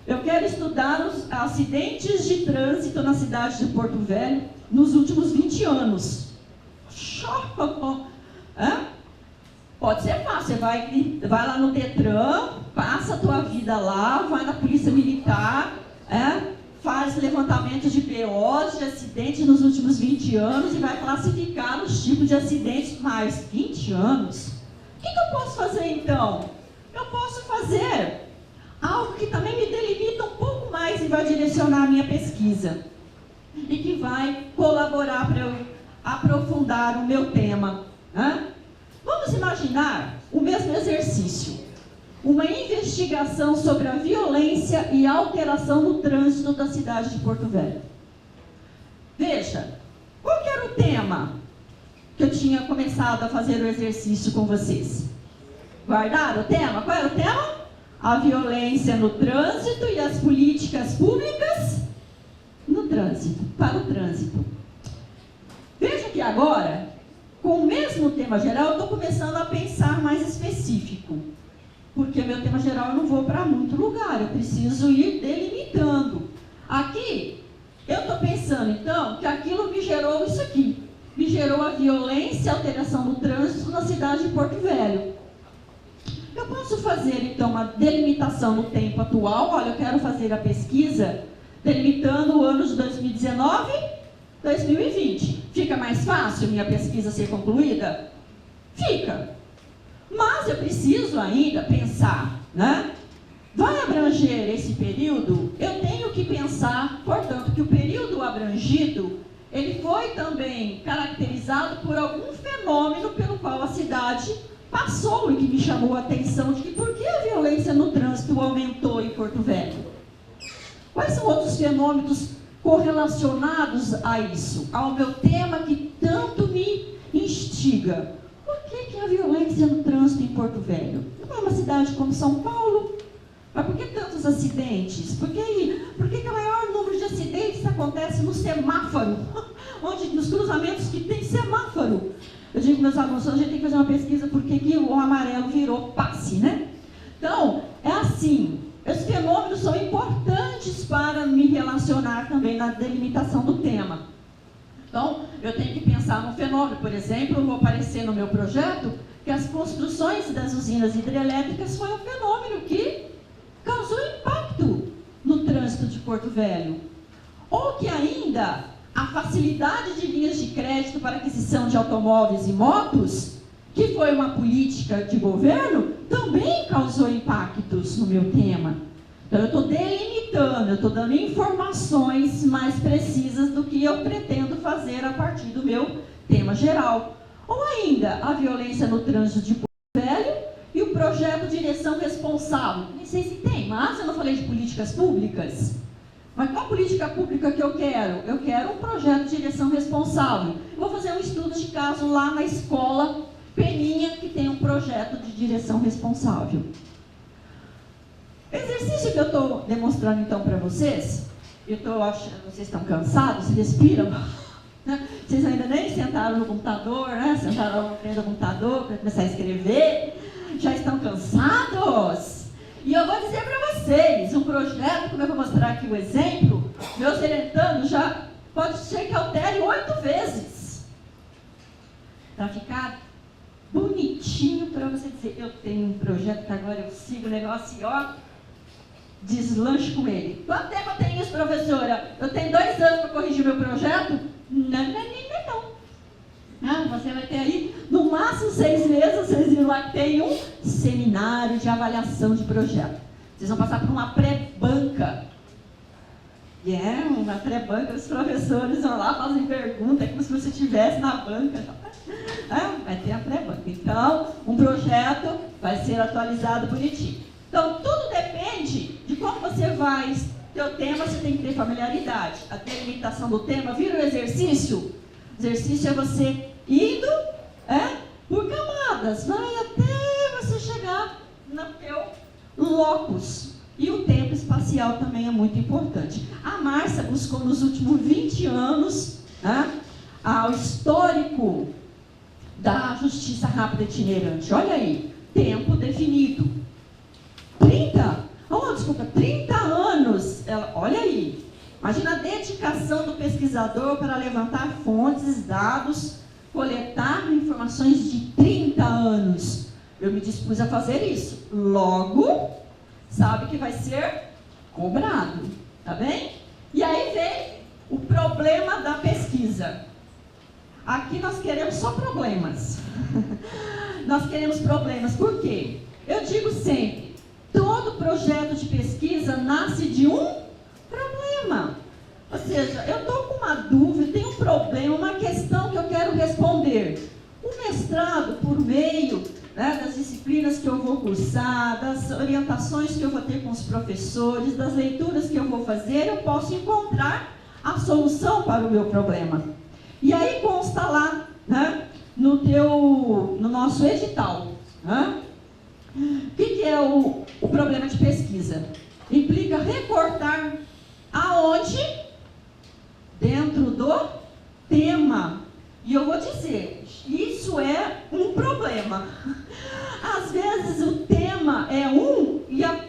Eu quero estudar os acidentes de trânsito na cidade de Porto Velho nos últimos 20 anos. Pode ser fácil, você vai lá no Detran, passa a tua vida lá, vai na Polícia Militar, faz levantamento de POs, de acidentes nos últimos 20 anos e vai classificar os tipos de acidentes. Mais 20 anos? O que eu posso fazer então? Eu posso fazer algo que também me delimita um pouco mais e vai direcionar a minha pesquisa. E que vai colaborar para eu aprofundar o meu tema. Vamos imaginar o mesmo exercício. Uma investigação sobre a violência e alteração no trânsito da cidade de Porto Velho. Veja, qual que era o tema que eu tinha começado a fazer o exercício com vocês? Guardaram o tema? Qual era o tema? a violência no trânsito e as políticas públicas no trânsito, para o trânsito. Veja que agora, com o mesmo tema geral, eu estou começando a pensar mais específico. Porque o meu tema geral eu não vou para muito lugar, eu preciso ir delimitando. Aqui, eu estou pensando, então, que aquilo me gerou isso aqui. Me gerou a violência e alteração do trânsito na cidade de Porto Velho. Eu posso fazer, então, uma delimitação no tempo atual. Olha, eu quero fazer a pesquisa delimitando o ano de 2019, 2020. Fica mais fácil minha pesquisa ser concluída? Fica. Mas eu preciso ainda pensar, né? Vai abranger esse período? Eu tenho que pensar, portanto, que o período abrangido, ele foi também caracterizado por algum fenômeno pelo qual a cidade passou e que me chamou a atenção de que por que a violência no trânsito aumentou em Porto Velho? Quais são outros fenômenos correlacionados a isso, ao meu tema que tanto me instiga? Por que a violência no trânsito em Porto Velho? Não é uma cidade como São Paulo? Mas por que tantos acidentes? Por que o maior número de acidentes acontece no semáforo? Onde, nos cruzamentos que tem semáforo? Eu digo para meus alunos, a gente tem que fazer uma pesquisa por que o amarelo virou passe, né? Então, é assim, esses fenômenos são importantes para me relacionar também na delimitação do tema. Então, eu tenho que pensar no fenômeno. Por exemplo, eu vou aparecer no meu projeto que as construções das usinas hidrelétricas foi um fenômeno que causou impacto no trânsito de Porto Velho. Ou que ainda a facilidade de linhas de crédito para aquisição de automóveis e motos, que foi uma política de governo, também causou impactos no meu tema. Então, eu estou delimitando, eu estou dando informações mais precisas do que eu pretendo fazer a partir do meu tema geral. Ou ainda, a violência no trânsito de Porto Velho e o projeto Direção Responsável. Nem sei se tem, mas eu não falei de políticas públicas. Mas qual política pública que eu quero? Eu quero um projeto de direção responsável. Eu vou fazer um estudo de caso lá na escola Peninha, que tem um projeto de direção responsável. O exercício que eu estou demonstrando então para vocês, eu estou achando, vocês estão cansados, respiram, né? Vocês ainda nem sentaram no computador, né? Sentaram na frente do computador para começar a escrever, já estão cansados? E eu vou dizer para vocês, um projeto, como eu vou mostrar aqui o exemplo, meus orientandos já pode ser que altere 8 vezes. Para ficar bonitinho, para você dizer, eu tenho um projeto que agora eu sigo o negócio e ó, deslanche com ele. Quanto tempo eu tenho isso, professora? Eu tenho 2 anos para corrigir meu projeto? Não. Você vai ter aí, no máximo 6 meses, vocês viram lá que tem um seminário de avaliação de projeto. Vocês vão passar por uma pré-banca. Uma pré-banca, os professores vão lá, fazem pergunta, é como se você estivesse na banca. Vai ter a pré-banca. Então, um projeto vai ser atualizado bonitinho. Então, tudo depende de como você vai ter o tema, você tem que ter familiaridade. A delimitação do tema vira um exercício. O exercício é você indo por camadas, vai até você chegar no teu locus. E o tempo espacial também é muito importante. A Márcia buscou nos últimos 20 anos ao histórico da justiça rápida itinerante. Olha aí, tempo definido. 30 anos. Olha aí. Imagina a dedicação do pesquisador para levantar fontes, dados, coletar informações de 30 anos. Eu me dispus a fazer isso. Logo, sabe que vai ser cobrado. Tá bem? E aí vem o problema da pesquisa. Aqui nós queremos só problemas. Nós queremos problemas. Por quê? Eu digo sempre, todo projeto de pesquisa nasce de um problema. Ou seja, eu estou com uma dúvida, tenho um problema, uma questão que eu quero responder. O mestrado, por meio das disciplinas que eu vou cursar, das orientações que eu vou ter com os professores, das leituras que eu vou fazer, eu posso encontrar a solução para o meu problema. E aí consta lá, no nosso edital, O que é o problema de pesquisa? Implica recortar aonde? Dentro do tema. E eu vou dizer, isso é um problema. Às vezes o tema é e o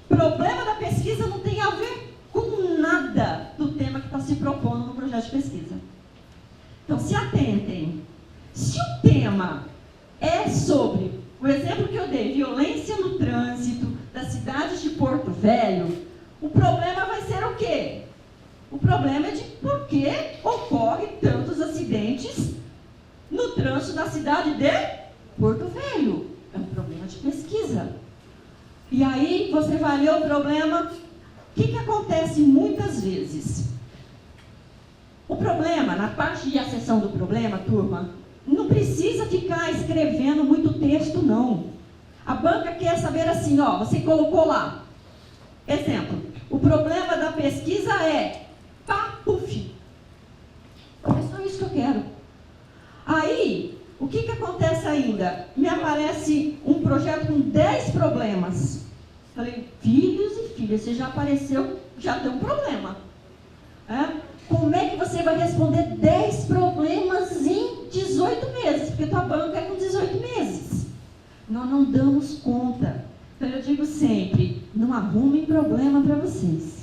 problema da pesquisa não tem a ver com nada do tema que está se propondo no projeto de pesquisa. Então, se atentem. Se o tema é sobre, o exemplo que eu dei, violência no trânsito da cidade de Porto Velho, o problema vai ser o quê? O problema é de por que ocorre tantos acidentes no trânsito da cidade de Porto Velho. É um problema de pesquisa. E aí você vai ler o problema. O que acontece muitas vezes? O problema, na parte de acessão do problema, turma, não precisa ficar escrevendo muito texto, não. A banca quer saber assim, ó, você colocou lá. Exemplo, o problema da pesquisa é puf. É só isso que eu quero. Aí, o que acontece ainda? Me aparece um projeto com 10 problemas. Falei, filhos e filhas, você já apareceu, já tem um problema. Como é que você vai responder 10 problemas em 18 meses? Porque tua banca é com 18 meses. Nós não damos conta. Então eu digo sempre, não arrumem problema para vocês.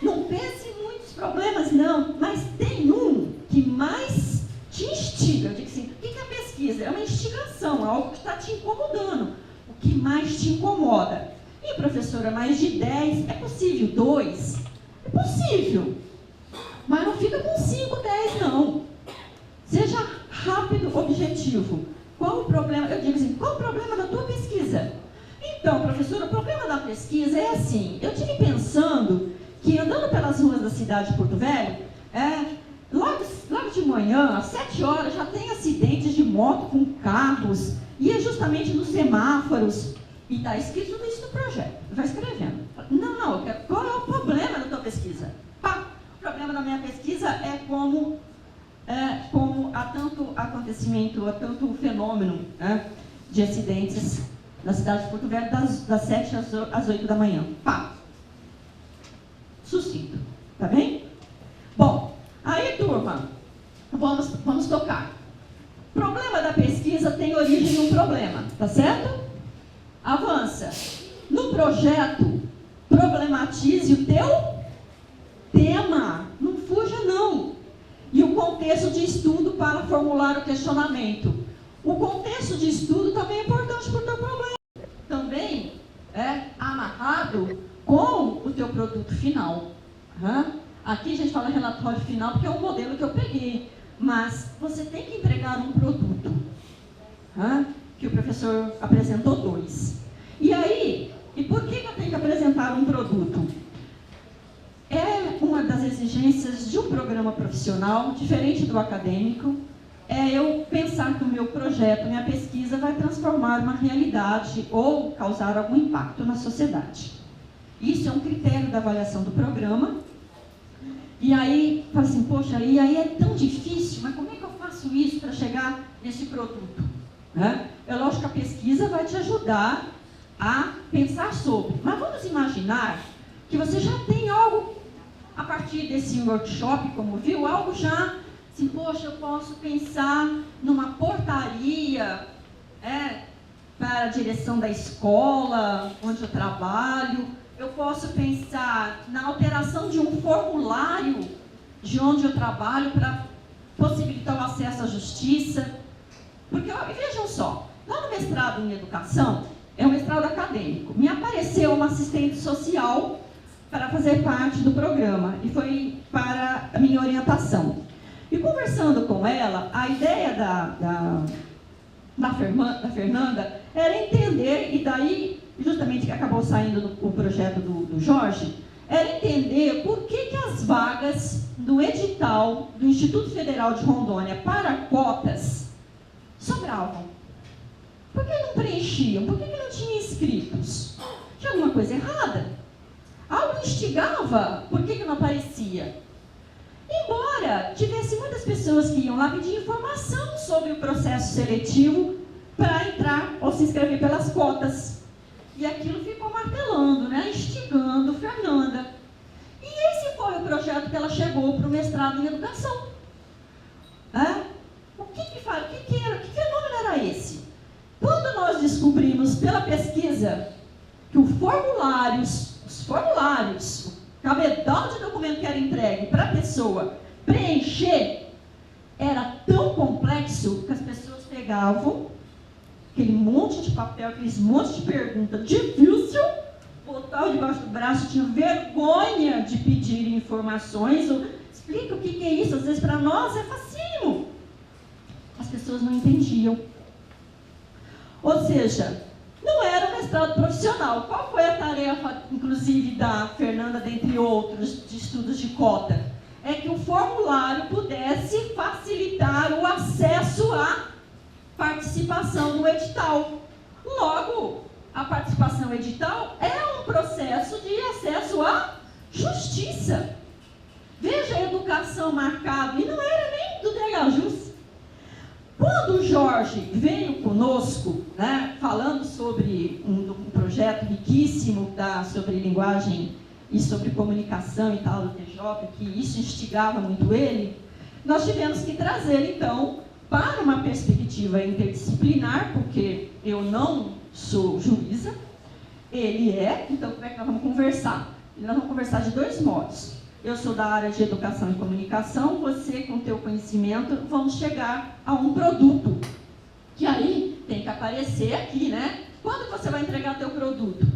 Não pense em muitos problemas, não, mas tem um que mais te instiga. Eu digo assim, o que é a pesquisa? É uma instigação, é algo que está te incomodando. O que mais te incomoda? E, professora, mais de 10, é possível 2? É possível. Mas não fica com 5, 10, não. Seja rápido, objetivo. Qual o problema? Eu digo assim, qual o problema da tua pesquisa? Então, professora, o problema da pesquisa é assim, eu tive pensando que andando pelas ruas da cidade de Porto Velho, logo de manhã, às 7 horas, já tem acidentes de moto com carros, e é justamente nos semáforos. E está escrito tudo isso no projeto. Vai escrevendo. Não, qual é o problema da tua pesquisa? O problema da minha pesquisa é como há tanto acontecimento, há tanto fenômeno de acidentes na cidade de Porto Velho das 7 às 8 da manhã. Sucinto. Tá bem? Bom, aí, turma, vamos tocar. O problema da pesquisa tem origem num problema, tá certo? Avança. No projeto, problematize o teu tema. Não fuja, não. E o contexto de estudo para formular o questionamento. O contexto de estudo também é importante para o teu problema. Também é amarrado com o teu produto final. Aqui a gente fala relatório final porque é um modelo que eu peguei. Mas você tem que entregar um produto. Que o professor apresentou 2. E aí, e por que eu tenho que apresentar um produto? É uma das exigências de um programa profissional, diferente do acadêmico, é eu pensar que o meu projeto, minha pesquisa, vai transformar uma realidade ou causar algum impacto na sociedade. Isso é um critério da avaliação do programa. E aí, fala assim, poxa, e aí é tão difícil, mas como é que eu faço isso para chegar nesse produto? É lógico que a pesquisa vai te ajudar a pensar sobre. Mas vamos imaginar que você já tem algo, a partir desse workshop, como viu, algo já, assim, poxa, eu posso pensar numa portaria para a direção da escola, onde eu trabalho. Eu posso pensar na alteração de um formulário de onde eu trabalho para possibilitar o acesso à justiça. Porque, vejam só, lá no mestrado em educação, é um mestrado acadêmico, me apareceu uma assistente social para fazer parte do programa, e foi para a minha orientação. E conversando com ela, a ideia da Fernanda era entender, e daí, justamente que acabou saindo o projeto do Jorge, era entender por que as vagas do edital do Instituto Federal de Rondônia para cotas sobravam. Por que não preenchiam? Por que não tinha inscritos? Tinha alguma coisa errada? Algo instigava? Por que não aparecia? Embora tivesse muitas pessoas pessoas que iam lá pedir informação sobre o processo seletivo para entrar ou se inscrever pelas cotas. E aquilo ficou martelando, né? Instigando Fernanda. E esse foi o projeto que ela chegou para o mestrado em educação. O que fenômeno era esse? Quando nós descobrimos pela pesquisa que os formulários, o cabedal de documento que era entregue para a pessoa preencher era tão complexo que as pessoas pegavam aquele monte de papel, aqueles monte de perguntas difícil, botavam debaixo do braço, tinham vergonha de pedir informações, ou explica o que é isso, às vezes para nós é facílimo. As pessoas não entendiam. Ou seja, não era um mestrado profissional. Qual foi a tarefa, inclusive, da Fernanda, dentre outros, de estudos de cota? É que o formulário pudesse facilitar o acesso à participação no edital. Logo, a participação edital é um processo de acesso à justiça. Veja a educação marcada, e não era nem do DHJuS. Quando o Jorge veio conosco, né, falando sobre um projeto riquíssimo sobre linguagem e sobre comunicação e tal do TJ, que isso instigava muito ele, nós tivemos que trazer, então, para uma perspectiva interdisciplinar, porque eu não sou juíza, ele é, então como é que nós vamos conversar? Nós vamos conversar de dois modos. Eu sou da área de educação e comunicação, você, com o teu conhecimento, vamos chegar a um produto. Que aí tem que aparecer aqui, né? Quando você vai entregar teu produto?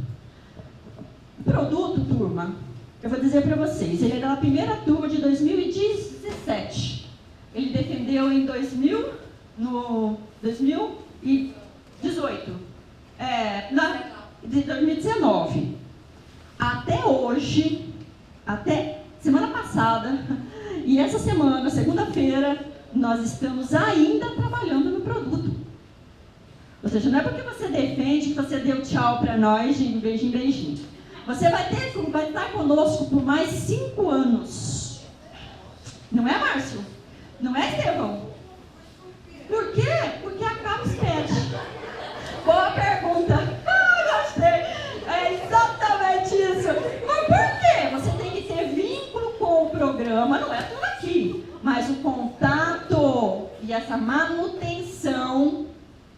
O produto, turma, eu vou dizer para vocês, ele é da primeira turma de 2017. Ele defendeu em 2018. De 2019. Até hoje, até semana passada, e essa semana, segunda-feira, nós estamos ainda trabalhando no produto. Ou seja, não é porque você defende que você deu tchau para nós, de beijinho, beijinho. Você vai estar conosco por mais 5 anos. Não é, Márcio? Não é, Estevão? Por quê? Porque a CAPES pede. Boa pergunta. Gostei. É exatamente isso. Mas por quê? Você tem que ter vínculo com o programa, não é tudo aqui, mas o contato e essa manutenção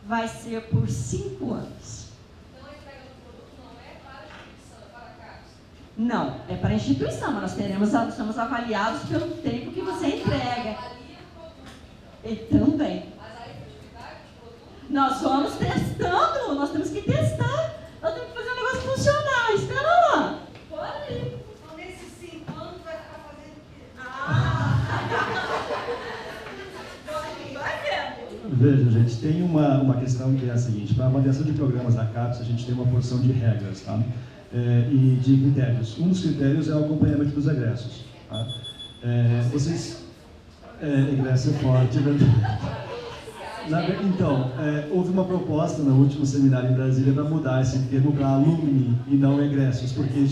vai ser por 5 anos. Então a entrega do produto não é para a instituição, é para a CAPES? Não, é para a instituição, mas nós somos avaliados pelo tempo que você entrega. E também. Mas a efetividade do produto? Nós vamos testando, nós temos que testar. Nós temos que fazer o negócio funcionar. Espera lá. Pode ir. Então nesses 5 anos vai ficar fazendo o quê? Vai vendo. Veja, gente, tem uma questão que é a seguinte: para a avaliação de programas da CAPES, a gente tem uma porção de regras, tá? E de critérios. Um dos critérios é o acompanhamento dos egressos. Tá? Egresso é forte, verdade. Então, houve uma proposta no último seminário em Brasília para mudar esse termo para alumni e não egressos, porque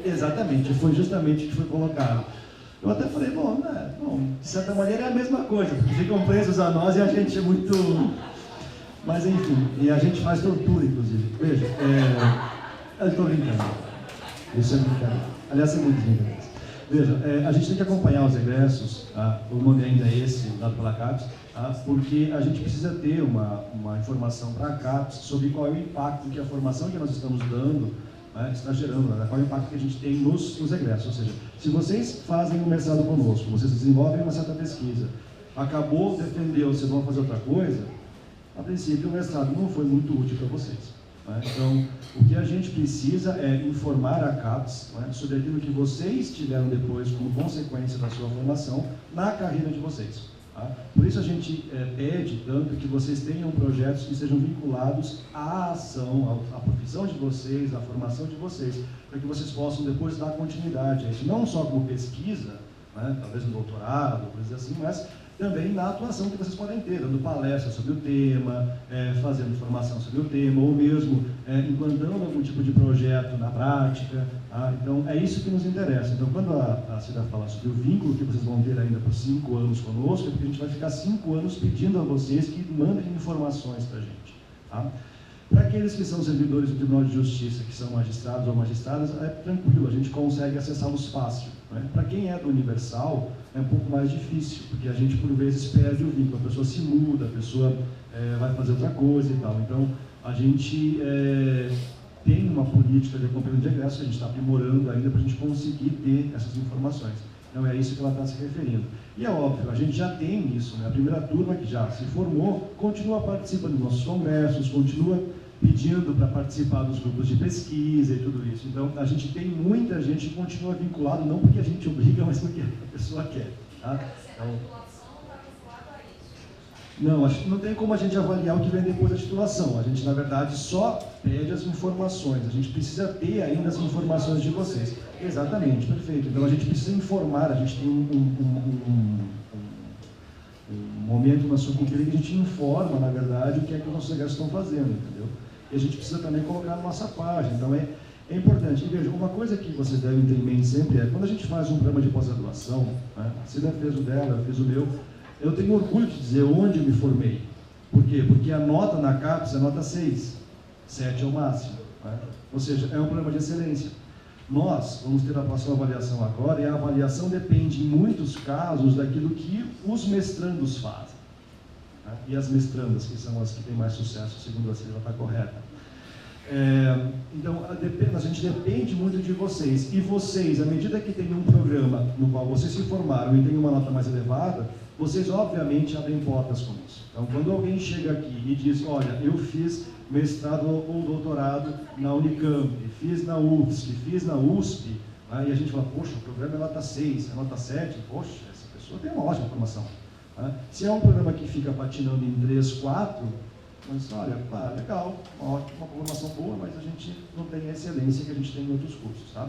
exatamente, foi justamente o que foi colocado. Eu até falei, bom, de certa maneira é a mesma coisa, ficam presos a nós e a gente é muito... Mas enfim, e a gente faz tortura, inclusive. Veja, eu estou brincando. Isso é brincadeira. Aliás, é muito brincadeira. Veja, a gente tem que acompanhar os egressos, tá? O nome ainda é esse, dado pela CAPES, tá? Porque a gente precisa ter uma informação para a CAPES sobre qual é o impacto que a formação que nós estamos dando, né, está gerando, né? Qual é o impacto que a gente tem nos egressos. Ou seja, se vocês fazem um mestrado conosco, vocês desenvolvem uma certa pesquisa, acabou, defendeu, vocês vão fazer outra coisa, a princípio o mestrado não foi muito útil para vocês. Então, o que a gente precisa é informar a CAPES, né, sobre aquilo que vocês tiveram depois como consequência da sua formação na carreira de vocês. Tá? Por isso a gente pede tanto que vocês tenham projetos que sejam vinculados à ação, à profissão de vocês, à formação de vocês, para que vocês possam depois dar continuidade a isso, não só como pesquisa, né, talvez um doutorado, coisas assim, mas também na atuação que vocês podem ter, dando palestras sobre o tema, fazendo formação sobre o tema, ou mesmo implantando algum tipo de projeto na prática. Tá? Então, é isso que nos interessa. Então, quando a Cida fala sobre o vínculo que vocês vão ter ainda por 5 anos conosco, é porque a gente vai ficar 5 anos pedindo a vocês que mandem informações para a gente. Tá? Para aqueles que são servidores do Tribunal de Justiça, que são magistrados ou magistradas, é tranquilo, a gente consegue acessá-los fácil. Né? Para quem é do Universal, é um pouco mais difícil, porque a gente, por vezes, perde o vínculo. A pessoa se muda, a pessoa vai fazer outra coisa e tal. Então, a gente tem uma política de acompanhamento de egresso que a gente está aprimorando ainda para a gente conseguir ter essas informações. Então, é isso que ela está se referindo. E é óbvio, a gente já tem isso, né? A primeira turma que já se formou, continua participando dos nossos congressos, continua pedindo para participar dos grupos de pesquisa e tudo isso. Então, a gente tem muita gente que continua vinculado, não porque a gente obriga, mas porque a pessoa quer. Tá? Então, não, acho que não tem como a gente avaliar o que vem depois da titulação. A gente, na verdade, só pede as informações. A gente precisa ter ainda as informações de vocês. Exatamente, perfeito. Então, a gente precisa informar. A gente tem um momento na sua cultura que a gente informa, na verdade, o que é que os nossos egressos estão fazendo, entendeu? E a gente precisa também colocar na nossa página. Então, é importante. E veja, uma coisa que vocês devem ter em mente sempre é, quando a gente faz um programa de pós-graduação, né, a Cida fez o dela, eu fiz o meu, eu tenho orgulho de dizer onde eu me formei. Por quê? Porque a nota na CAPES é nota 6, 7 é o máximo. Né? Ou seja, é um programa de excelência. Nós vamos ter a próxima avaliação agora, e a avaliação depende, em muitos casos, daquilo que os mestrandos fazem. Né? E as mestrandas, que são as que têm mais sucesso, segundo a Cida, está correta. Então, a gente depende muito de vocês. E vocês, à medida que tem um programa no qual vocês se formaram e tem uma nota mais elevada, vocês, obviamente, abrem portas com isso. Então, quando alguém chega aqui e diz, olha, eu fiz mestrado ou doutorado na Unicamp, fiz na UFSC, fiz na USP, aí a gente fala, poxa, o programa é nota 6, é nota 7, poxa, essa pessoa tem uma ótima formação. Se é um programa que fica patinando em 3, 4, mas olha, legal, uma formação boa, mas a gente não tem a excelência que a gente tem em outros cursos, tá?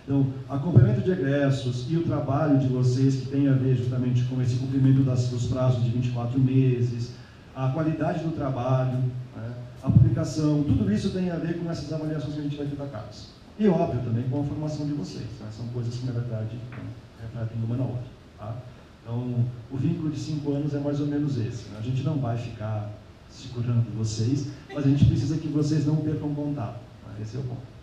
Então, acompanhamento de egressos e o trabalho de vocês, que tem a ver justamente com esse cumprimento dos prazos de 24 meses, a qualidade do trabalho, né, a publicação, tudo isso tem a ver com essas avaliações que a gente vai ter da CAPES. E, óbvio, também com a formação de vocês. Né? São coisas que, na verdade, refletem uma na outra. Tá? Então, o vínculo de 5 anos é mais ou menos esse. Né? A gente não vai ficar segurando vocês, mas a gente precisa que vocês não percam contato. Né? Esse é o ponto.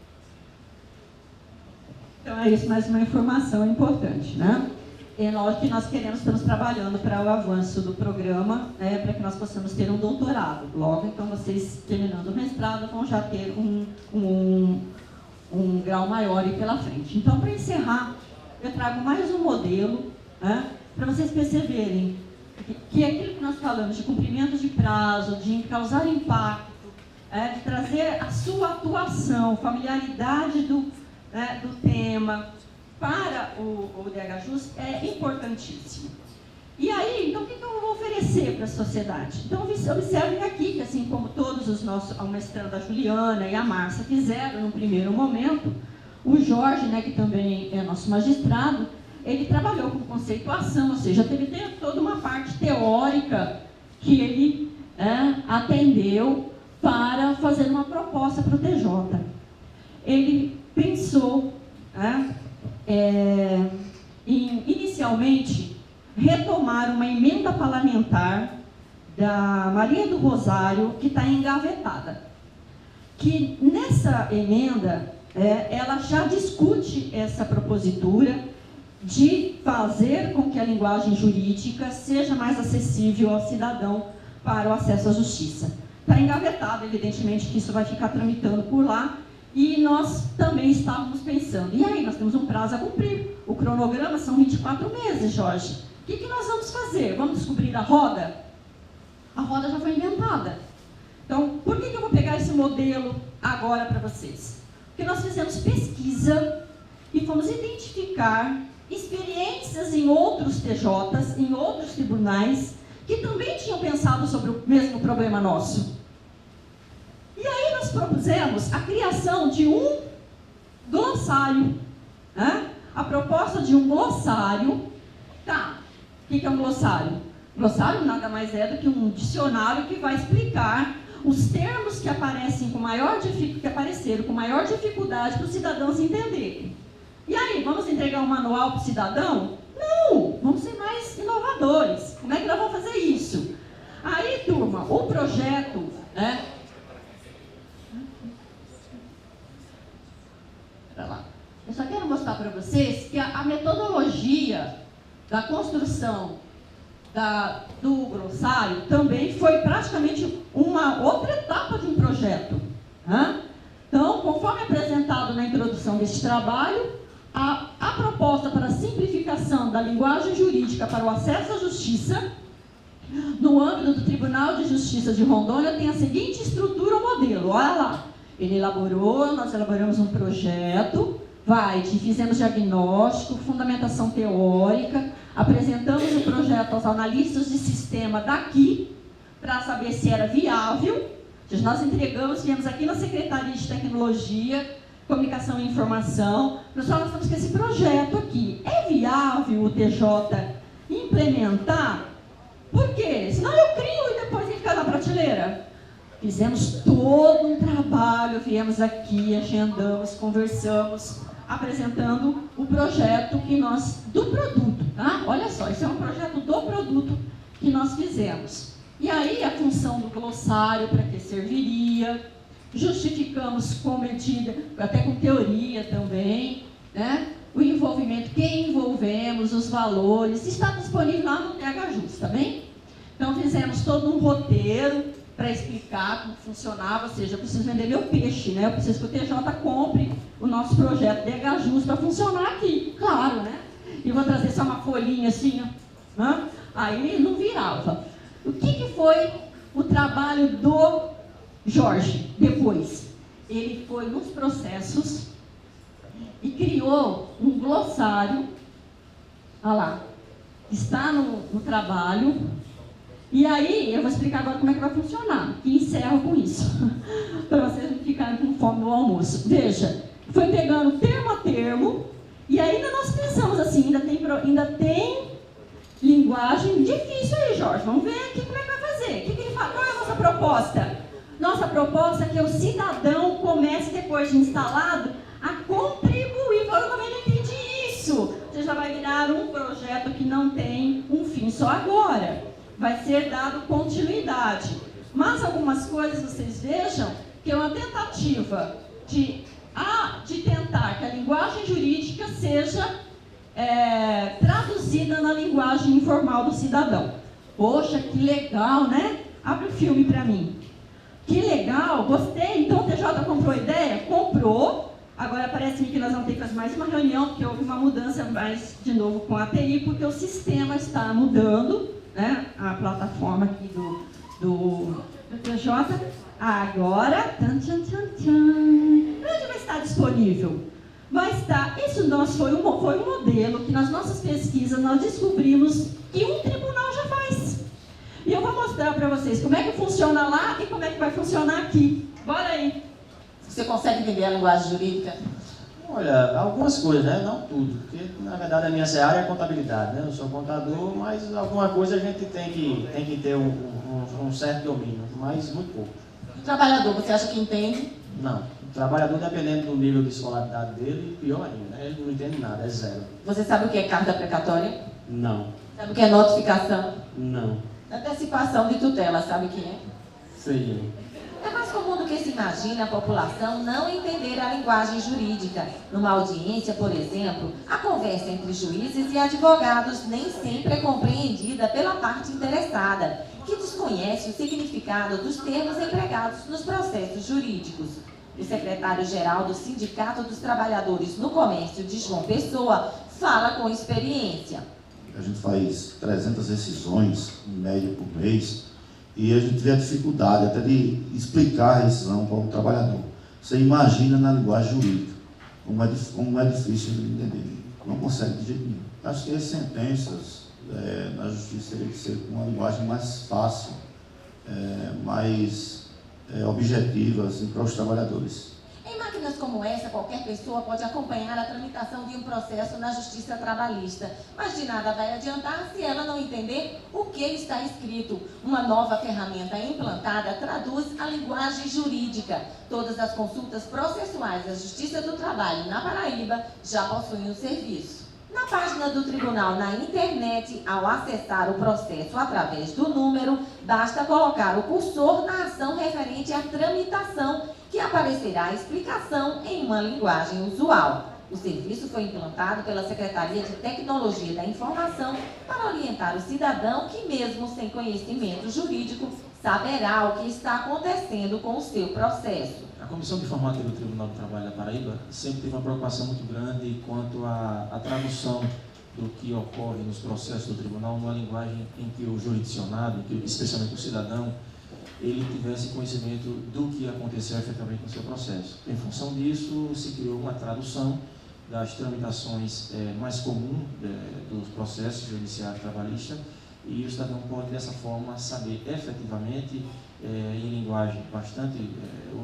Então é isso, mais uma informação importante, né? É lógico que nós estamos trabalhando para o avanço do programa, né, para que nós possamos ter um doutorado. Logo, então, vocês terminando o mestrado vão já ter um grau maior aí pela frente. Então, para encerrar, eu trago mais um modelo, né, para vocês perceberem que aquilo que nós falamos de cumprimento de prazo, de causar impacto, de trazer a sua atuação, familiaridade do tema para o DHJuS é importantíssimo. E aí, então, o que eu vou oferecer para a sociedade? Então, observem aqui que, assim como todos os nossos, a mestranda Juliana e a Márcia fizeram no primeiro momento, o Jorge, né, que também é nosso magistrado, ele trabalhou com conceituação, ou seja, teve toda uma parte teórica que ele atendeu para fazer uma proposta para o TJ. Ele pensou em, inicialmente, retomar uma emenda parlamentar da Maria do Rosário, que está engavetada. Que nessa emenda, ela já discute essa propositura de fazer com que a linguagem jurídica seja mais acessível ao cidadão para o acesso à justiça. Está engavetado, evidentemente, que isso vai ficar tramitando por lá, e nós também estávamos pensando, e aí, nós temos um prazo a cumprir, o cronograma são 24 meses, Jorge. O que nós vamos fazer? Vamos descobrir a roda? A roda já foi inventada. Então, por que eu vou pegar esse modelo agora para vocês? Porque nós fizemos pesquisa e fomos identificar experiências em outros TJs, em outros tribunais, que também tinham pensado sobre o mesmo problema nosso. E aí nós propusemos a criação de um glossário, a proposta de um glossário. Tá, o que é um glossário? Glossário nada mais é do que um dicionário que vai explicar os termos que aparecem que apareceram com maior dificuldade para os cidadãos entenderem. E aí, vamos entregar um manual para o cidadão? Não! Vamos ser mais inovadores. Como é que nós vamos fazer isso? Aí, turma, o projeto, né? Pera lá. Eu só quero mostrar para vocês que a metodologia da construção do glossário também foi praticamente uma outra etapa de um projeto. Né? Então, conforme apresentado na introdução deste trabalho, a proposta para a simplificação da linguagem jurídica para o acesso à justiça, no âmbito do Tribunal de Justiça de Rondônia, tem a seguinte estrutura ou modelo. Olha lá, nós elaboramos um projeto, fizemos diagnóstico, fundamentação teórica, apresentamos o projeto aos analistas de sistema daqui, para saber se era viável. Nós viemos aqui na Secretaria de Tecnologia, Comunicação e Informação. Pessoal, nós estamos com esse projeto aqui. É viável o TJ implementar? Por quê? Senão eu crio e depois ele fica na prateleira. Fizemos todo um trabalho, viemos aqui, agendamos, conversamos, apresentando o projeto do produto, tá? Olha só, esse é um projeto do produto que nós fizemos. E aí a função do glossário, para que serviria, justificamos com medida, até com teoria também, né? O envolvimento, quem envolvemos, os valores, está disponível lá no THJus, tá bem? Então fizemos todo um roteiro para explicar como funcionava, ou seja, eu preciso vender meu peixe, né? Eu preciso que o TJ compre o nosso projeto DHJus para funcionar aqui, claro, né? E vou trazer só uma folhinha assim, ó, né? Aí não virava. O que foi o trabalho do Jorge depois? Ele foi nos processos e criou um glossário, olha lá, está no trabalho. E aí, eu vou explicar agora como é que vai funcionar, e encerro com isso, para vocês não ficarem com fome no almoço. Veja, foi pegando termo a termo, e ainda nós pensamos assim, ainda tem linguagem difícil aí, Jorge, vamos ver aqui como é que vai fazer. O que ele fala? Qual é a nossa proposta? Nossa proposta é que o cidadão comece, depois de instalado, a contribuir. Eu também não entendi isso. Você já vai virar um projeto que não tem um fim só agora. Vai ser dado continuidade. Mas algumas coisas vocês vejam que é uma tentativa de tentar que a linguagem jurídica seja traduzida na linguagem informal do cidadão. Poxa, que legal, né? Abre o filme para mim. Que legal, gostei. Então o TJ comprou a ideia? Comprou. Agora parece-me que nós vamos ter que fazer mais uma reunião, porque houve uma mudança mais, de novo, com a TI, porque o sistema está mudando. Né? A plataforma aqui do TJ. Agora, onde vai estar disponível? Vai estar, foi um modelo que nas nossas pesquisas nós descobrimos que um tribunal já faz. E eu vou mostrar para vocês como é que funciona lá e como é que vai funcionar aqui. Bora aí. Você consegue entender a linguagem jurídica? Olha, algumas coisas, né? Não tudo, porque na verdade a minha área é contabilidade, né? Eu sou contador, mas alguma coisa a gente tem que ter um certo domínio, mas muito pouco. O trabalhador, você acha que entende? Não. O trabalhador, dependendo do nível de escolaridade dele, pior ainda, né? Ele não entende nada, é zero. Você sabe o que é carta precatória? Não. Sabe o que é notificação? Não. Antecipação de tutela, sabe o que é? Sei. É mais comum do que se imagina a população não entender a linguagem jurídica. Numa audiência, por exemplo, a conversa entre juízes e advogados nem sempre é compreendida pela parte interessada, que desconhece o significado dos termos empregados nos processos jurídicos. O secretário-geral do Sindicato dos Trabalhadores no Comércio de João Pessoa fala com experiência. A gente faz 300 rescisões, em média, por mês, e a gente vê a dificuldade até de explicar a rescisão para o trabalhador. Você imagina na linguagem jurídica como é difícil de entender. Não consegue de jeito nenhum. Acho que as sentenças na justiça teriam que ser com uma linguagem mais fácil, mais objetiva assim, para os trabalhadores. Em máquinas como essa, qualquer pessoa pode acompanhar a tramitação de um processo na Justiça Trabalhista, mas de nada vai adiantar se ela não entender o que está escrito. Uma nova ferramenta implantada traduz a linguagem jurídica. Todas as consultas processuais da Justiça do Trabalho na Paraíba já possuem o serviço. Na página do tribunal na internet, ao acessar o processo através do número, basta colocar o cursor na ação referente à tramitação, que aparecerá a explicação em uma linguagem usual. O serviço foi implantado pela Secretaria de Tecnologia da Informação para orientar o cidadão que, mesmo sem conhecimento jurídico, saberá o que está acontecendo com o seu processo. A Comissão de Informática do Tribunal do Trabalho da Paraíba sempre teve uma preocupação muito grande quanto à tradução do que ocorre nos processos do tribunal numa linguagem em que o jurisdicionado, especialmente o cidadão, ele tivesse conhecimento do que aconteceu efetivamente no seu processo. Em função disso, se criou uma tradução das tramitações mais comuns dos processos judiciários trabalhistas, e o cidadão pode, dessa forma, saber efetivamente, em linguagem bastante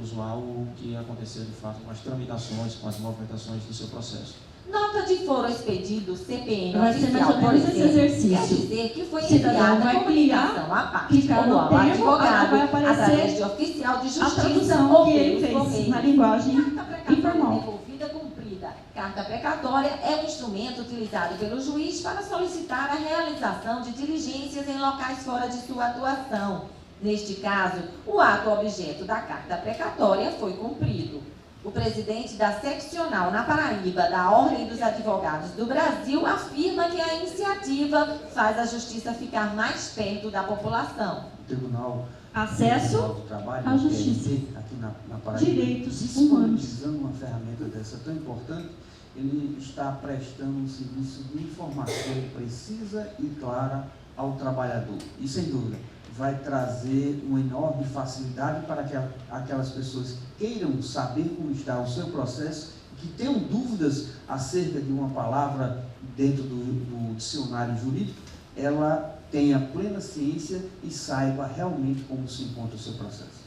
usual, o que aconteceu de fato com as tramitações, com as movimentações do seu processo. Nota de foro expedido CPM Vai ser mais oficial, ou por menos esse exemplo, exercício. quer dizer que foi Cidadão enviada vai a comunicação à parte clicar ou no ao termo, advogado vai aparecer através de oficial de a justiça tradução ou que ele pelos fez correios. na linguagem Carta precatória informal. devolvida cumprida. Carta precatória é o instrumento utilizado pelo juiz para solicitar a realização de diligências em locais fora de sua atuação. Neste caso, o ato objeto da carta precatória foi cumprido. O presidente da seccional na Paraíba da Ordem dos Advogados do Brasil afirma que a iniciativa faz a justiça ficar mais perto da população. O Tribunal Acesso do Trabalho, à justiça. aqui na Paraíba, Direitos humanos. disponibilizando uma ferramenta dessa tão importante, ele está prestando um serviço de informação precisa e clara ao trabalhador. E, sem dúvida, vai trazer uma enorme facilidade para aquelas pessoas que queiram saber como está o seu processo, que tenham dúvidas acerca de uma palavra dentro do dicionário jurídico, ela tenha plena ciência e saiba realmente como se encontra o seu processo.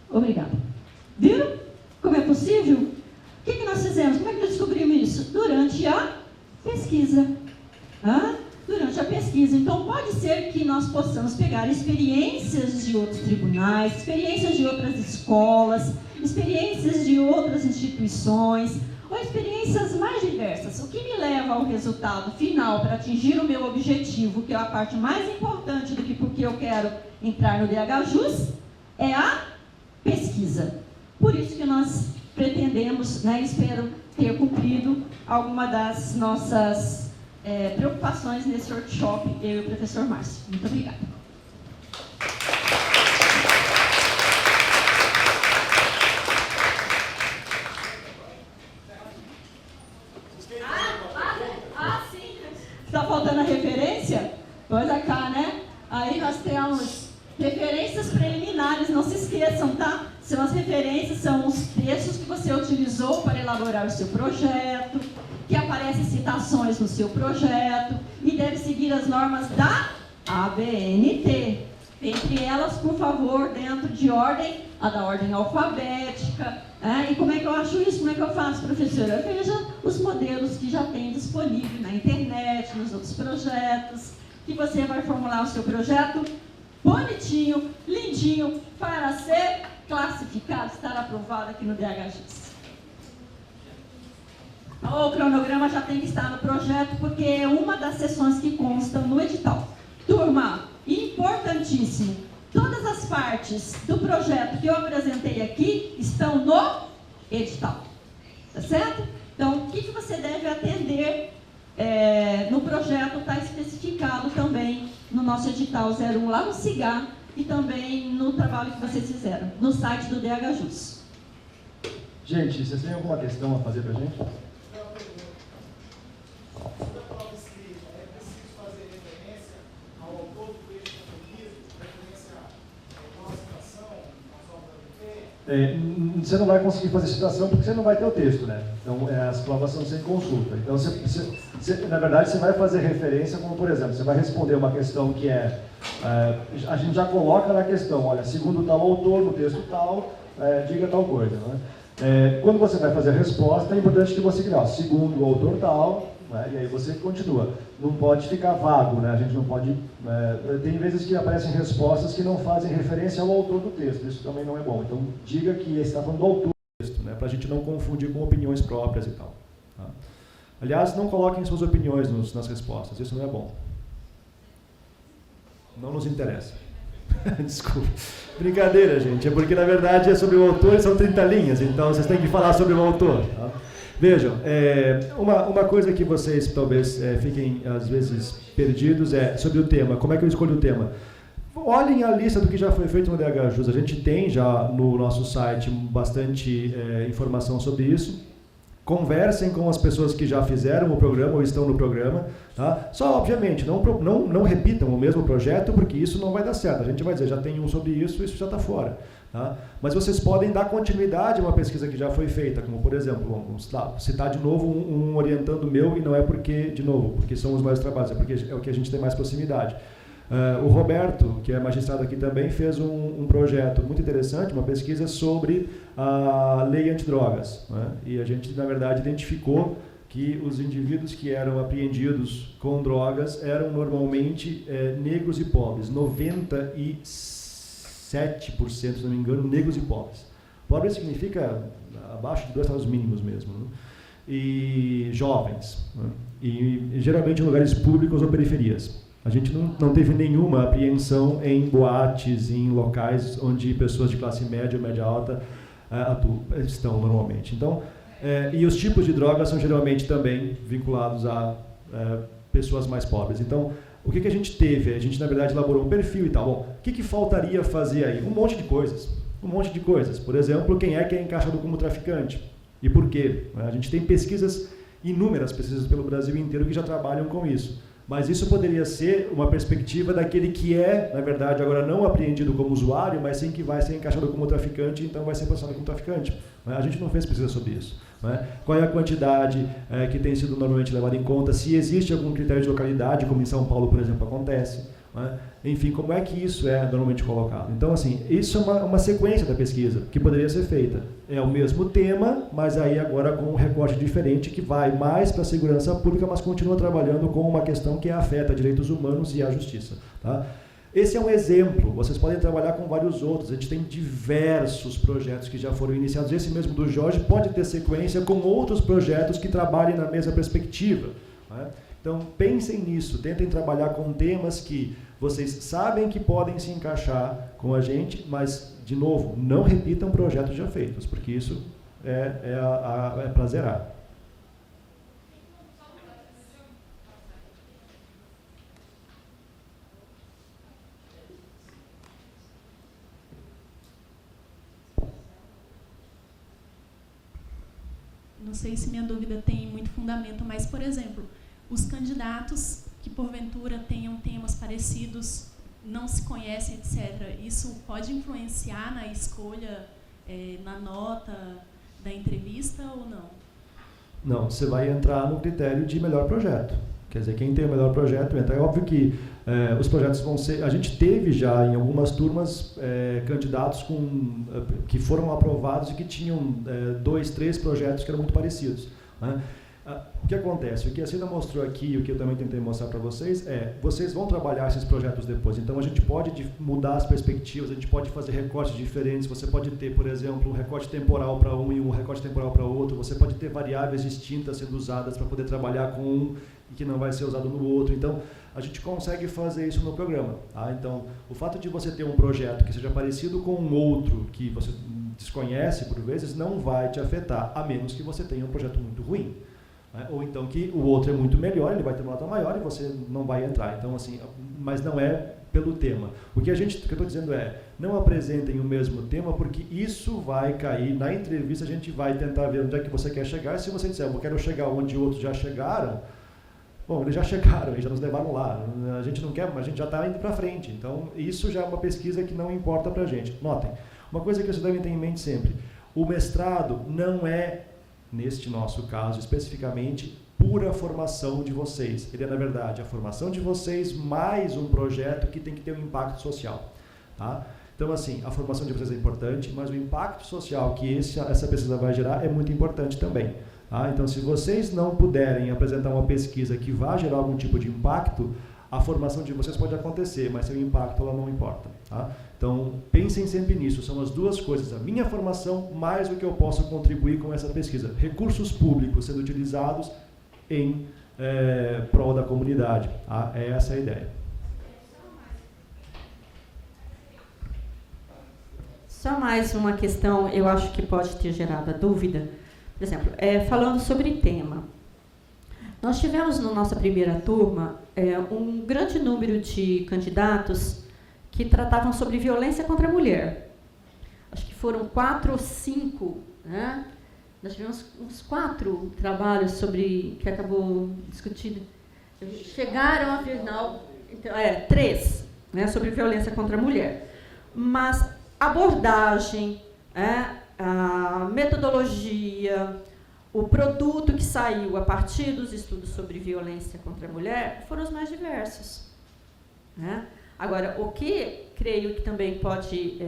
Obrigada. Viram como é possível? O que nós fizemos? Como é que nós descobrimos isso? Durante a pesquisa. Durante a pesquisa. Então, pode ser que nós possamos pegar experiências de outros tribunais, experiências de outras escolas, experiências de outras instituições, ou experiências mais diversas. O que me leva ao resultado final para atingir o meu objetivo, que é a parte mais importante do que porque eu quero entrar no DHJUS, é a pesquisa. Por isso que nós pretendemos, espero ter cumprido alguma das nossas preocupações nesse workshop, eu e o professor Márcio. Muito obrigada. Sim. Está faltando a referência? Pois é cá, né? Aí nós temos referências preliminares, não se esqueçam, tá? São as referências, são os textos que você utilizou para elaborar o seu projeto, que aparecem citações no seu projeto e deve seguir as normas da ABNT. Entre elas, por favor, dentro de ordem, a da ordem alfabética. E como é que eu acho isso? Como é que eu faço, professora? Veja os modelos que já tem disponível na internet, nos outros projetos, que você vai formular o seu projeto bonitinho, lindinho, para ser classificado, estar aprovado aqui no DHJUS. O cronograma já tem que estar no projeto, porque é uma das sessões que constam no edital. Turma, importantíssimo, todas as partes do projeto que eu apresentei aqui estão no edital, tá certo? Então, o que você deve atender no projeto está especificado também no nosso edital 01, lá no CIGA, e também no trabalho que vocês fizeram, no site do DHJUS. Gente, vocês têm alguma questão a fazer para a gente? Você não vai conseguir fazer citação porque você não vai ter o texto, né? Então, as provas são sem consulta. Então, na verdade, você vai fazer referência, como por exemplo, você vai responder uma questão que a gente já coloca na questão, olha, segundo tal autor, no texto tal, diga tal coisa, né? Quando você vai fazer a resposta, é importante que você crie, segundo o autor tal, né, e aí você continua. Não pode ficar vago, né? A gente não pode... tem vezes que aparecem respostas que não fazem referência ao autor do texto, isso também não é bom. Então, diga que você está falando do autor do texto, né, para a gente não confundir com opiniões próprias e tal. Tá? Aliás, não coloquem suas opiniões nas respostas, isso não é bom. Não nos interessa. Desculpa. Brincadeira, gente. É porque, na verdade, é sobre o autor e são 30 linhas, então vocês têm que falar sobre o autor. Tá? Vejam, uma coisa que vocês talvez fiquem, às vezes, perdidos é sobre o tema. Como é que eu escolho o tema? Olhem a lista do que já foi feito no DHJUS. A gente tem já no nosso site bastante informação sobre isso. Conversem com as pessoas que já fizeram o programa ou estão no programa. Tá? Só, obviamente, não repitam o mesmo projeto, porque isso não vai dar certo. A gente vai dizer, já tem um sobre isso já está fora. Tá? Mas vocês podem dar continuidade a uma pesquisa que já foi feita, como, por exemplo, vamos citar de novo um orientando meu, e não é porque, de novo, porque são os mais trabalhos, é porque é o que a gente tem mais proximidade. O Roberto, que é magistrado aqui também, fez um projeto muito interessante, uma pesquisa sobre a lei antidrogas. Né? E a gente, na verdade, identificou que os indivíduos que eram apreendidos com drogas eram normalmente negros e pobres, 97%, se não me engano, negros e pobres. Pobre significa abaixo de 2 salários mínimos mesmo. Né? E jovens. Né? E geralmente em lugares públicos ou periferias. A gente não teve nenhuma apreensão em boates, em locais onde pessoas de classe média ou média alta estão normalmente. Então, e os tipos de drogas são geralmente também vinculados a pessoas mais pobres. Então, o que a gente teve? A gente, na verdade, elaborou um perfil e tal. Bom, o que faltaria fazer aí? Um monte de coisas. Um monte de coisas. Por exemplo, quem é encaixado como traficante? E por quê? A gente tem inúmeras pesquisas pelo Brasil inteiro que já trabalham com isso. Mas isso poderia ser uma perspectiva daquele que na verdade, agora não apreendido como usuário, mas sim que vai ser encaixado como traficante, então vai ser processado como traficante. A gente não fez pesquisa sobre isso. Qual é a quantidade que tem sido normalmente levada em conta, se existe algum critério de localidade, como em São Paulo, por exemplo, acontece. Enfim, como é que isso é normalmente colocado? Então, assim, isso é uma sequência da pesquisa que poderia ser feita. É o mesmo tema, mas aí agora com um recorte diferente que vai mais para a segurança pública, mas continua trabalhando com uma questão que afeta direitos humanos e a justiça. Tá? Esse é um exemplo, vocês podem trabalhar com vários outros, a gente tem diversos projetos que já foram iniciados, esse mesmo do Jorge pode ter sequência com outros projetos que trabalhem na mesma perspectiva. Né? Então, pensem nisso, tentem trabalhar com temas que vocês sabem que podem se encaixar com a gente, mas, de novo, não repitam projetos já feitos, porque isso é para zerar. Não sei se minha dúvida tem muito fundamento, mas, por exemplo, os candidatos que porventura tenham temas parecidos, não se conhecem, etc., isso pode influenciar na escolha, na nota da entrevista ou não? Não, você vai entrar no critério de melhor projeto. Quer dizer, quem tem o melhor projeto entra. É óbvio que os projetos vão ser... A gente teve já em algumas turmas candidatos que foram aprovados e que tinham 2, 3 projetos que eram muito parecidos. Né? O que acontece? O que a Cida mostrou aqui e o que eu também tentei mostrar para vocês vocês vão trabalhar esses projetos depois. Então, a gente pode mudar as perspectivas, a gente pode fazer recortes diferentes, você pode ter, por exemplo, um recorte temporal para um e um recorte temporal para outro, você pode ter variáveis distintas sendo usadas para poder trabalhar com um e que não vai ser usado no outro. Então, a gente consegue fazer isso no programa. Tá? Então, o fato de você ter um projeto que seja parecido com um outro que você desconhece, por vezes, não vai te afetar, a menos que você tenha um projeto muito ruim. Ou então que o outro é muito melhor, ele vai ter uma nota maior e você não vai entrar. Então, assim, mas não é pelo tema. O que eu estou dizendo não apresentem o mesmo tema, porque isso vai cair. Na entrevista a gente vai tentar ver onde é que você quer chegar. Se você disser, eu quero chegar onde outros já chegaram, bom, eles já chegaram, eles já nos levaram lá. A gente não quer, mas a gente já está indo para frente. Então, isso já é uma pesquisa que não importa para a gente. Notem, uma coisa que vocês devem ter em mente sempre, o mestrado não é, neste nosso caso especificamente, pura formação de vocês. Ele é, na verdade, a formação de vocês mais um projeto que tem que ter um impacto social. Tá? Então, assim, a formação de vocês é importante, mas o impacto social que essa pesquisa vai gerar é muito importante também. Tá? Então, se vocês não puderem apresentar uma pesquisa que vá gerar algum tipo de impacto, a formação de vocês pode acontecer, mas seu impacto ela não importa. Tá? Então, pensem sempre nisso. São as duas coisas, a minha formação mais o que eu posso contribuir com essa pesquisa. Recursos públicos sendo utilizados em prol da comunidade. Tá? Essa é a ideia. Só mais uma questão, eu acho que pode ter gerado a dúvida. Por exemplo, falando sobre tema. Nós tivemos na nossa primeira turma um grande número de candidatos que tratavam sobre violência contra a mulher. Acho que foram 4 ou 5, né? Nós tivemos uns 4 trabalhos sobre que acabou discutindo. Chegaram ao final, então, 3, né, sobre violência contra a mulher. Mas abordagem, a metodologia, o produto que saiu a partir dos estudos sobre violência contra a mulher foram os mais diversos. Né? Agora, o que creio que também pode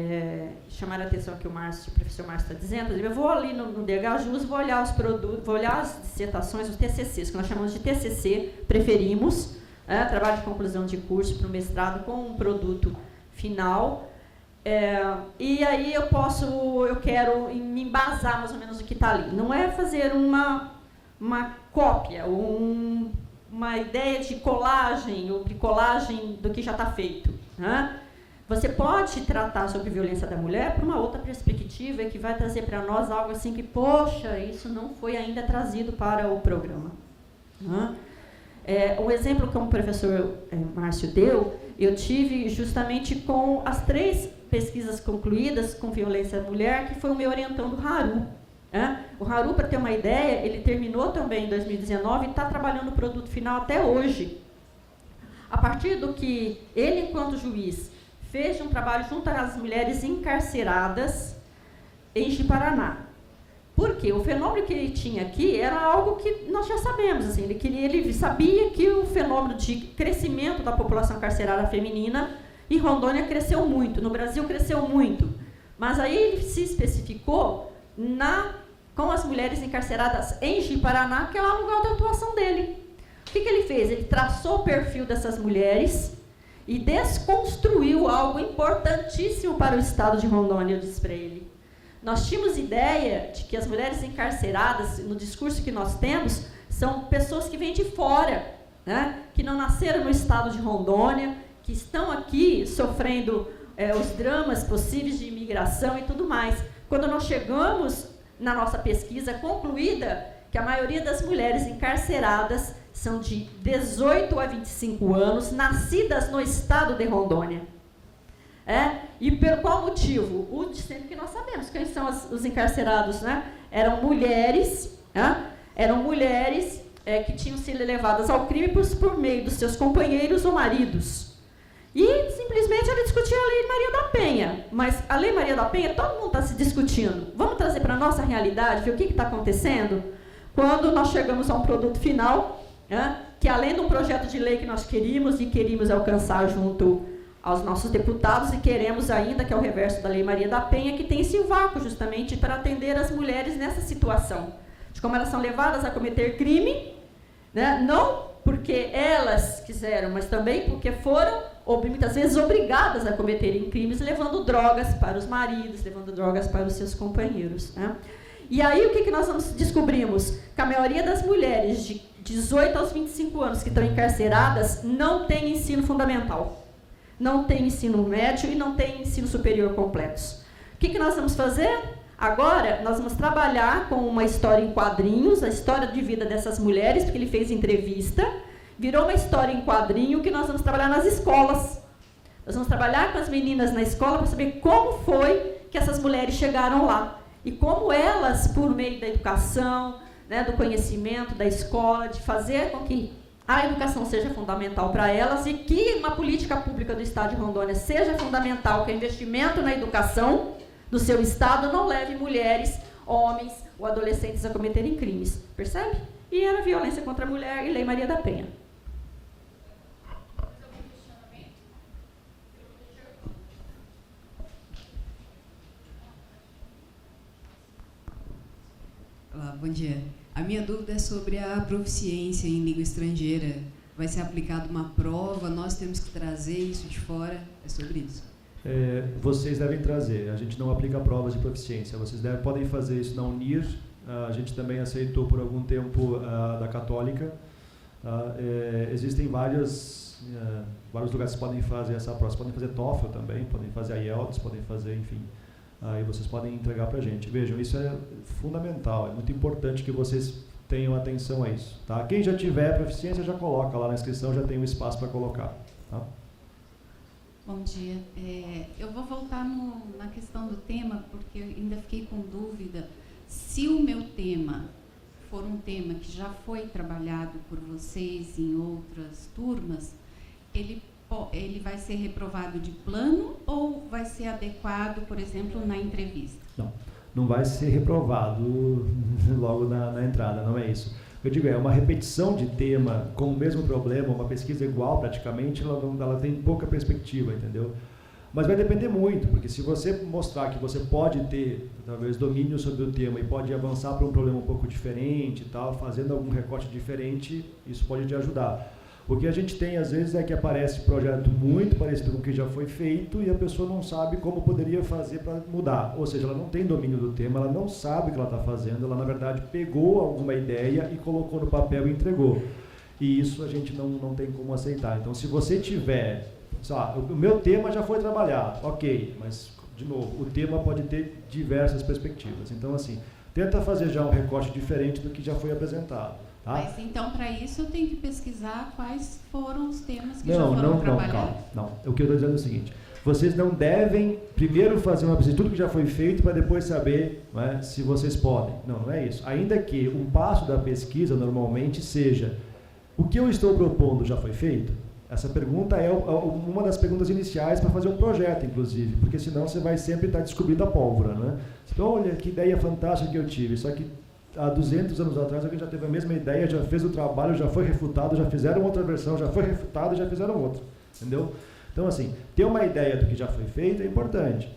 chamar a atenção que o professor Márcio está dizendo, eu vou ali no DHJUS, vou olhar os produtos, vou olhar as dissertações, os TCCs, que nós chamamos de TCC, preferimos, trabalho de conclusão de curso para o mestrado com um produto final. E aí eu quero me embasar mais ou menos no que está ali. Não é fazer uma cópia, uma ideia de colagem ou bricolagem do que já está feito. Né? Você pode tratar sobre violência da mulher por uma outra perspectiva que vai trazer para nós algo assim que, poxa, isso não foi ainda trazido para o programa. Né? Um exemplo que o professor Márcio deu, eu tive justamente com as 3 pesquisas concluídas com violência à mulher, que foi o meu orientando Haru. O Haru, para ter uma ideia, ele terminou também em 2019 e está trabalhando o produto final até hoje. A partir do que ele, enquanto juiz, fez um trabalho junto às mulheres encarceradas em Ji-Paraná. Por quê? O fenômeno que ele tinha aqui era algo que nós já sabemos. Assim, ele sabia que o fenômeno de crescimento da população carcerária feminina em Rondônia cresceu muito, no Brasil cresceu muito. Mas aí ele se especificou com as mulheres encarceradas em Ji-Paraná, que é o lugar de atuação dele. O que ele fez? Ele traçou o perfil dessas mulheres e desconstruiu algo importantíssimo para o estado de Rondônia, eu disse para ele. Nós tínhamos ideia de que as mulheres encarceradas, no discurso que nós temos, são pessoas que vêm de fora, né? Que não nasceram no estado de Rondônia, que estão aqui sofrendo os dramas possíveis de imigração e tudo mais. Quando nós chegamos na nossa pesquisa concluída, que a maioria das mulheres encarceradas são de 18 a 25 anos, nascidas no estado de Rondônia. E por qual motivo? Sempre que nós sabemos quem são os encarcerados, né? Eram mulheres, que tinham sido levadas ao crime por meio dos seus companheiros ou maridos. E simplesmente era discutir a Lei Maria da Penha. Mas a Lei Maria da Penha, todo mundo está se discutindo. Vamos trazer para a nossa realidade, ver o que está acontecendo? Quando nós chegamos a um produto final, que além de um projeto de lei que nós queríamos alcançar junto aos nossos deputados, e queremos ainda, que é o reverso da Lei Maria da Penha, que tem esse vácuo justamente para atender as mulheres nessa situação, de como elas são levadas a cometer crime, né? Não porque elas quiseram, mas também porque foram, muitas vezes, obrigadas a cometerem crimes, levando drogas para os maridos, levando drogas para os seus companheiros. Né? E aí, o que nós descobrimos? Que a maioria das mulheres de 18 aos 25 anos que estão encarceradas não tem ensino fundamental, não tem ensino médio e não tem ensino superior completos. O que nós vamos fazer? Agora, nós vamos trabalhar com uma história em quadrinhos, a história de vida dessas mulheres, porque ele fez entrevista, virou uma história em quadrinho que nós vamos trabalhar nas escolas. Nós vamos trabalhar com as meninas na escola para saber como foi que essas mulheres chegaram lá. E como elas, por meio da educação, né, do conhecimento, da escola, de fazer com que a educação seja fundamental para elas e que uma política pública do Estado de Rondônia seja fundamental, que o investimento na educação do seu Estado não leve mulheres, homens ou adolescentes a cometerem crimes. Percebe? E era violência contra a mulher e Lei Maria da Penha. Olá, bom dia. A minha dúvida é sobre a proficiência em língua estrangeira. Vai ser aplicada uma prova, nós temos que trazer isso de fora? É sobre isso. Vocês devem trazer, a gente não aplica provas de proficiência, vocês podem fazer isso na Unir, a gente também aceitou por algum tempo da Católica. Existem vários lugares que podem fazer essa prova, vocês podem fazer TOEFL também, podem fazer a IELTS, podem fazer, enfim, aí vocês podem entregar para a gente. Vejam, isso é fundamental, é muito importante que vocês tenham atenção a isso. Tá? Quem já tiver proficiência já coloca lá na inscrição, já tem um espaço para colocar. Tá? Bom dia. Eu vou voltar na questão do tema, porque eu ainda fiquei com dúvida. Se o meu tema for um tema que já foi trabalhado por vocês em outras turmas, ele vai ser reprovado de plano ou vai ser adequado, por exemplo, na entrevista? Não vai ser reprovado logo na entrada, não é isso. Eu digo, é uma repetição de tema com o mesmo problema, uma pesquisa igual praticamente, ela tem pouca perspectiva, entendeu? Mas vai depender muito, porque se você mostrar que você pode ter, talvez, domínio sobre o tema e pode avançar para um problema um pouco diferente e tal, fazendo algum recorte diferente, isso pode te ajudar. O que a gente tem, às vezes, é que aparece projeto muito parecido com o que já foi feito e a pessoa não sabe como poderia fazer para mudar. Ou seja, ela não tem domínio do tema, ela não sabe o que ela está fazendo, ela, na verdade, pegou alguma ideia e colocou no papel e entregou. E isso a gente não tem como aceitar. Então, se você tiver... o meu tema já foi trabalhado, ok, mas, de novo, o tema pode ter diversas perspectivas. Então, assim, tenta fazer já um recorte diferente do que já foi apresentado. Tá? Mas então, para isso, eu tenho que pesquisar quais foram os temas que já foram trabalhados? Não. O que eu estou dizendo é o seguinte, vocês não devem primeiro fazer uma pesquisa de tudo que já foi feito para depois saber, não é, se vocês podem. Não é isso. Ainda que um passo da pesquisa, normalmente, seja o que eu estou propondo já foi feito? Essa pergunta é uma das perguntas iniciais para fazer um projeto, inclusive, porque senão você vai sempre estar descobrindo a pólvora. Né? Então, olha, que ideia fantástica que eu tive, só que há 200 anos atrás alguém já teve a mesma ideia, já fez o trabalho, já foi refutado, já fizeram outra versão, já foi refutado, já fizeram outra, entendeu? Então, assim, ter uma ideia do que já foi feito é importante.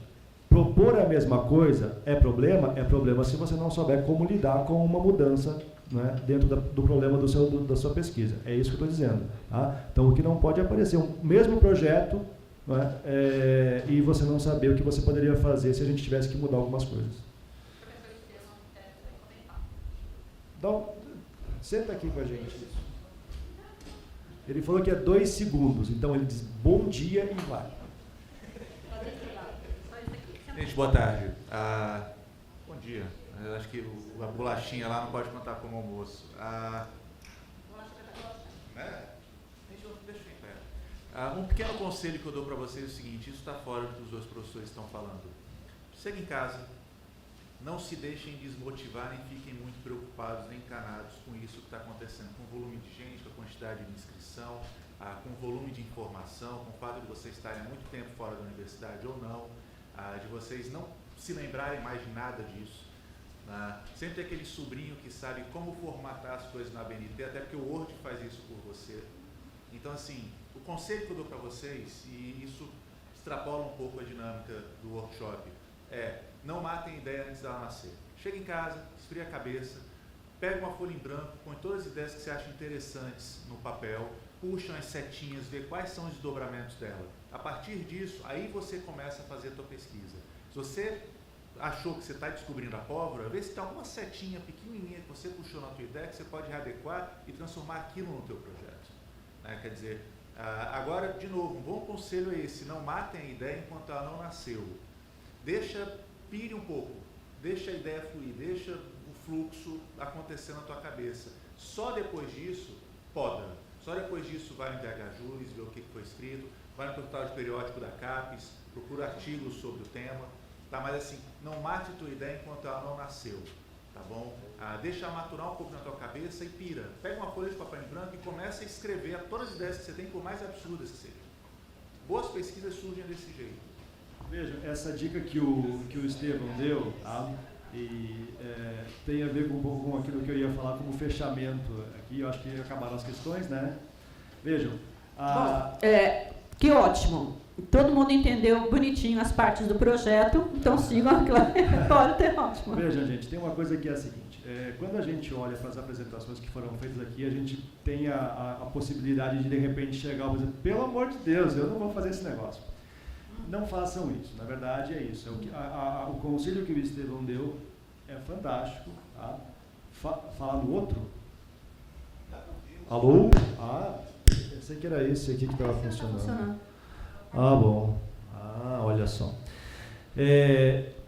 Propor a mesma coisa é problema se você não souber como lidar com uma mudança, né, dentro do problema da sua pesquisa. É isso que eu estou dizendo. Tá? Então, o que não pode é aparecer um mesmo projeto, né, e você não saber o que você poderia fazer se a gente tivesse que mudar algumas coisas. Então, senta aqui com a gente. Ele falou que é 2 segundos, então ele diz bom dia e vai. Gente, boa tarde. Bom dia. Eu acho que a bolachinha lá não pode contar como almoço. Deixa em pé. Um pequeno conselho que eu dou para vocês é o seguinte, isso está fora do que os dois professores estão falando. Chega em casa, não se deixem desmotivar nem fiquem muito preocupados nem encanados com isso que está acontecendo, com o volume de gente, com a quantidade de inscrição, com o volume de informação, com o fato de vocês estarem há muito tempo fora da universidade ou não, de vocês não se lembrarem mais de nada disso. Sempre tem aquele sobrinho que sabe como formatar as coisas na BNT, até porque o Word faz isso por você. Então, assim, o conselho que eu dou para vocês, e isso extrapola um pouco a dinâmica do workshop, não matem a ideia antes dela nascer. Chega em casa, esfria a cabeça, pega uma folha em branco, põe todas as ideias que você acha interessantes no papel, puxa as setinhas, vê quais são os desdobramentos dela. A partir disso, aí você começa a fazer a tua pesquisa. Se você achou que você está descobrindo a pólvora, vê se tem alguma setinha pequenininha que você puxou na tua ideia que você pode readequar e transformar aquilo no teu projeto. Quer dizer, agora, de novo, um bom conselho é esse, não matem a ideia enquanto ela não nasceu. Pire um pouco, deixa a ideia fluir, deixa o fluxo acontecer na tua cabeça. Só depois disso, poda. Só depois disso vai no DH Juris, ver o que foi escrito, vai no portal de periódico da CAPES, procura artigos sobre o tema, tá? Mas assim, não mate a tua ideia enquanto ela não nasceu, tá bom? Deixa maturar um pouco na tua cabeça e pira. Pega uma folha de papel em branco e começa a escrever todas as ideias que você tem, por mais absurdas que sejam. Boas pesquisas surgem desse jeito. Veja, essa dica que o Estevão deu, tá? Tem a ver com aquilo que eu ia falar como fechamento aqui. Eu acho que acabaram as questões, né? Vejam. Bom, que ótimo. Todo mundo entendeu bonitinho as partes do projeto, então sigam aquela. Pode ter ótimo. Veja, gente, tem uma coisa que é a seguinte. quando a gente olha para as apresentações que foram feitas aqui, a gente tem a possibilidade de repente chegar e dizer, pelo amor de Deus, eu não vou fazer esse negócio. Não façam isso, na verdade é isso. O conselho que o Estevão deu é fantástico. Tá? Falar no outro? Alô? Pensei que era esse aqui que estava funcionando. Bom. Olha só.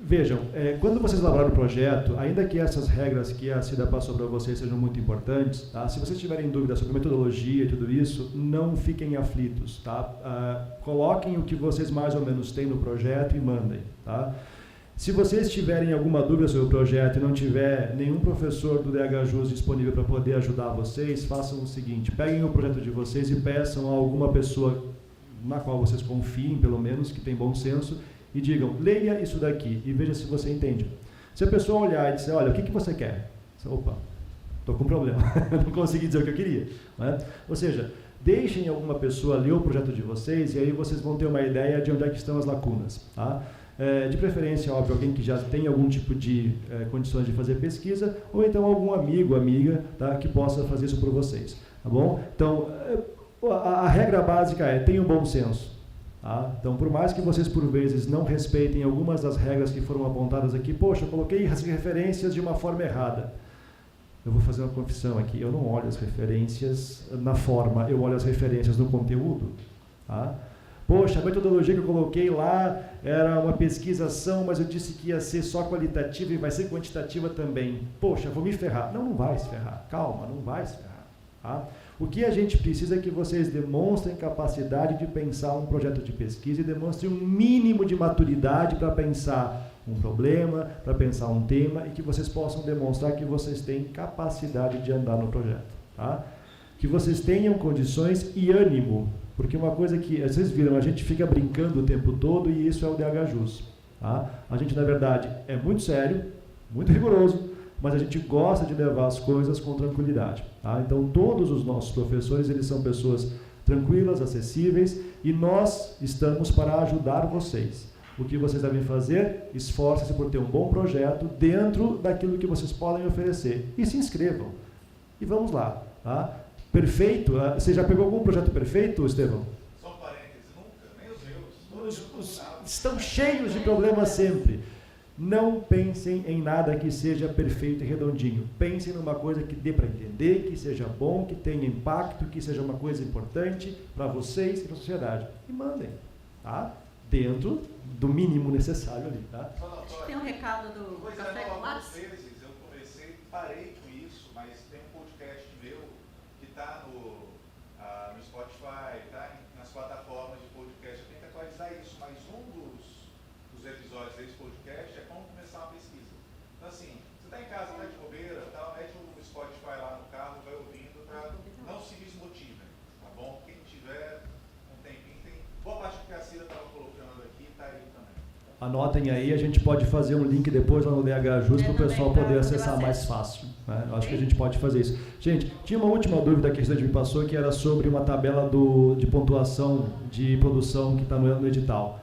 Vejam, quando vocês elaboraram o projeto, ainda que essas regras que a Cida passou para vocês sejam muito importantes, tá? Se vocês tiverem dúvidas sobre metodologia e tudo isso, não fiquem aflitos, tá? Coloquem o que vocês mais ou menos têm no projeto e mandem, tá? Se vocês tiverem alguma dúvida sobre o projeto e não tiver nenhum professor do DHJUS disponível para poder ajudar vocês, façam o seguinte, peguem o projeto de vocês e peçam a alguma pessoa na qual vocês confiem, pelo menos, que tem bom senso, e digam, leia isso daqui e veja se você entende. Se a pessoa olhar e disser, olha, o que você quer? Opa, estou com um problema, não consegui dizer o que eu queria. Né? Ou seja, deixem alguma pessoa ler o projeto de vocês e aí vocês vão ter uma ideia de onde é que estão as lacunas. Tá? De preferência, óbvio, alguém que já tem algum tipo de condições de fazer pesquisa, ou então algum amigo, amiga, tá, que possa fazer isso por vocês. Tá bom? Então, a regra básica é, tenham bom senso. Tá? Então, por mais que vocês, por vezes, não respeitem algumas das regras que foram apontadas aqui, poxa, eu coloquei as referências de uma forma errada. Eu vou fazer uma confissão aqui, eu não olho as referências na forma, eu olho as referências no conteúdo. Tá? Poxa, a metodologia que eu coloquei lá era uma pesquisação, mas eu disse que ia ser só qualitativa e vai ser quantitativa também. Poxa, vou me ferrar. Não vai se ferrar. Calma, não vai se ferrar. Tá? O que a gente precisa é que vocês demonstrem capacidade de pensar um projeto de pesquisa e demonstrem um mínimo de maturidade para pensar um problema, para pensar um tema e que vocês possam demonstrar que vocês têm capacidade de andar no projeto. Tá? Que vocês tenham condições e ânimo, porque uma coisa que vocês viram, a gente fica brincando o tempo todo e isso é o DHJUS. Tá? A gente, na verdade, é muito sério, muito rigoroso, mas a gente gosta de levar as coisas com tranquilidade. Tá? Então, todos os nossos professores, eles são pessoas tranquilas, acessíveis, e nós estamos para ajudar vocês. O que vocês devem fazer? Esforcem-se por ter um bom projeto dentro daquilo que vocês podem oferecer. E se inscrevam. E vamos lá. Tá? Perfeito? Você já pegou algum projeto perfeito, Estevão? Só parênteses, nunca, nem os meus. Estão cheios de problemas sempre. Não pensem em nada que seja perfeito e redondinho. Pensem numa coisa que dê para entender, que seja bom, que tenha impacto, que seja uma coisa importante para vocês e para a sociedade. E mandem, tá? Dentro do mínimo necessário ali, tá? Tem um recado do Café com Lattes? Algumas vezes eu comecei, parei com isso, mas tem um podcast meu que está no Spotify, tá? Nas plataformas de podcast. Eu tenho que atualizar isso, mas um dos episódios desse podcast é como começar uma pesquisa. Então, assim, você está em casa, está de bobeira, tá, mete o Spotify lá no carro, vai ouvindo, para não se desmotivem, tá bom? Quem tiver um tempinho, tem boa parte do que a Cida estava colocando aqui, está aí também. Anotem aí, a gente pode fazer um link depois lá no DHJUS para o pessoal poder acessar mais fácil. Né? Eu acho que a gente pode fazer isso. Gente, tinha uma última dúvida que a gente me passou, que era sobre uma tabela de pontuação de produção que está no edital.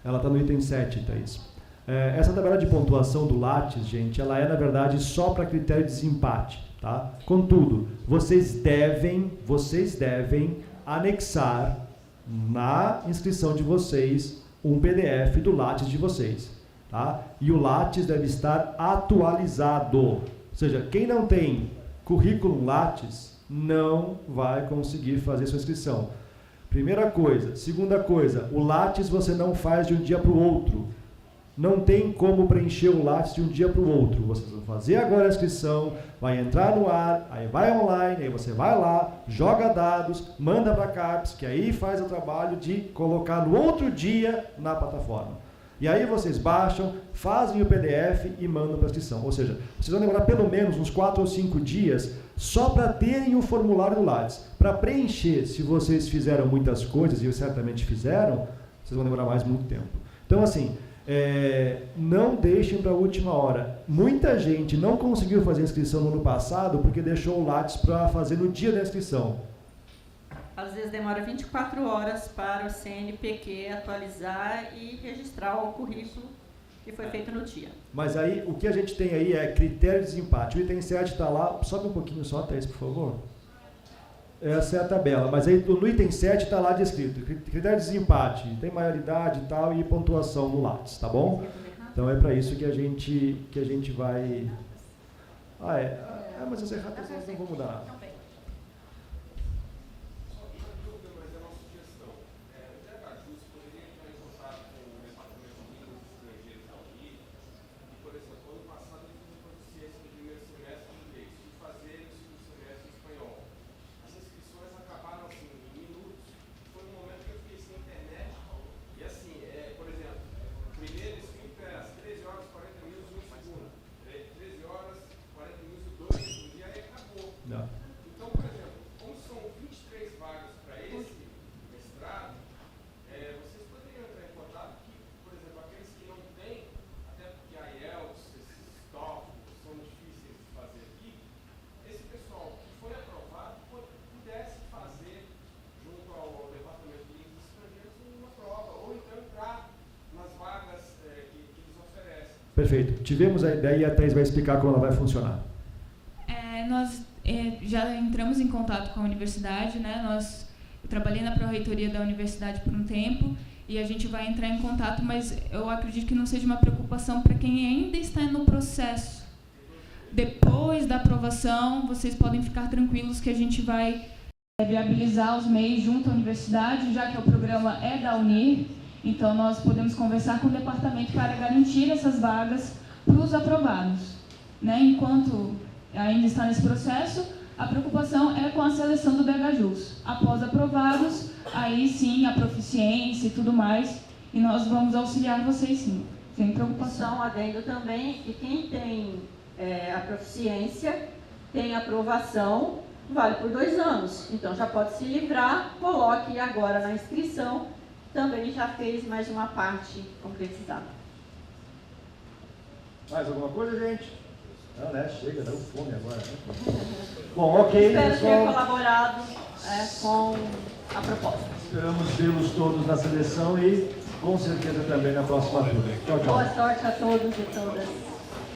Ela está no item 7, Thaís. Essa tabela de pontuação do Lattes, gente, ela é, na verdade, só para critério de desempate. Tá? Contudo, vocês devem anexar na inscrição de vocês um PDF do Lattes de vocês. Tá? E o Lattes deve estar atualizado. Ou seja, quem não tem currículo Lattes não vai conseguir fazer sua inscrição. Primeira coisa. Segunda coisa, o Lattes você não faz de um dia para o outro. Não tem como preencher o Lattes de um dia para o outro. Vocês vão fazer agora a inscrição, vai entrar no ar, aí vai online, aí você vai lá, joga dados, manda para a CAPES, que aí faz o trabalho de colocar no outro dia na plataforma. E aí vocês baixam, fazem o PDF e mandam para a inscrição. Ou seja, vocês vão demorar pelo menos uns 4 ou 5 dias só para terem o formulário do Lattes. Para preencher, se vocês fizeram muitas coisas, e certamente fizeram, vocês vão demorar mais muito tempo. Então, assim, não deixem para a última hora. Muita gente não conseguiu fazer a inscrição no ano passado porque deixou o Lattes para fazer no dia da inscrição. Às vezes demora 24 horas para o CNPq atualizar e registrar o currículo que foi feito no dia. Mas aí, o que a gente tem aí é critério de desempate. O item 7 está lá, sobe um pouquinho só, Thaís, por favor. Essa é a tabela, mas aí no item 7 está lá descrito, critério de desempate, tem maioridade e tal, e pontuação no Lattes, tá bom? Então é para isso que a gente vai... mas as erratas não vão mudar nada. Perfeito. Tivemos a ideia e a Thaís vai explicar como ela vai funcionar. Nós já entramos em contato com a universidade, né? Eu trabalhei na pró-reitoria da universidade por um tempo e a gente vai entrar em contato, mas eu acredito que não seja uma preocupação para quem ainda está no processo. Depois da aprovação, vocês podem ficar tranquilos que a gente vai viabilizar os meios junto à universidade, já que o programa é da UNIR. Então, nós podemos conversar com o departamento para garantir essas vagas para os aprovados. Né? Enquanto ainda está nesse processo, a preocupação é com a seleção do BHJUS. Após aprovados, aí sim, a proficiência e tudo mais, e nós vamos auxiliar vocês sim, sem preocupação. Só um adendo também, que quem tem a proficiência, tem aprovação, vale por 2 anos. Então, já pode se livrar, coloque agora na inscrição, também já fez mais uma parte concretizada. Mais alguma coisa, gente? Não, né? Chega, deu fome agora. Né? Bom, ok, espero pessoal. ter colaborado com a proposta. Esperamos vê-los todos na seleção e, com certeza, também na próxima turma. Tchau, tchau. Boa sorte a todos e todas.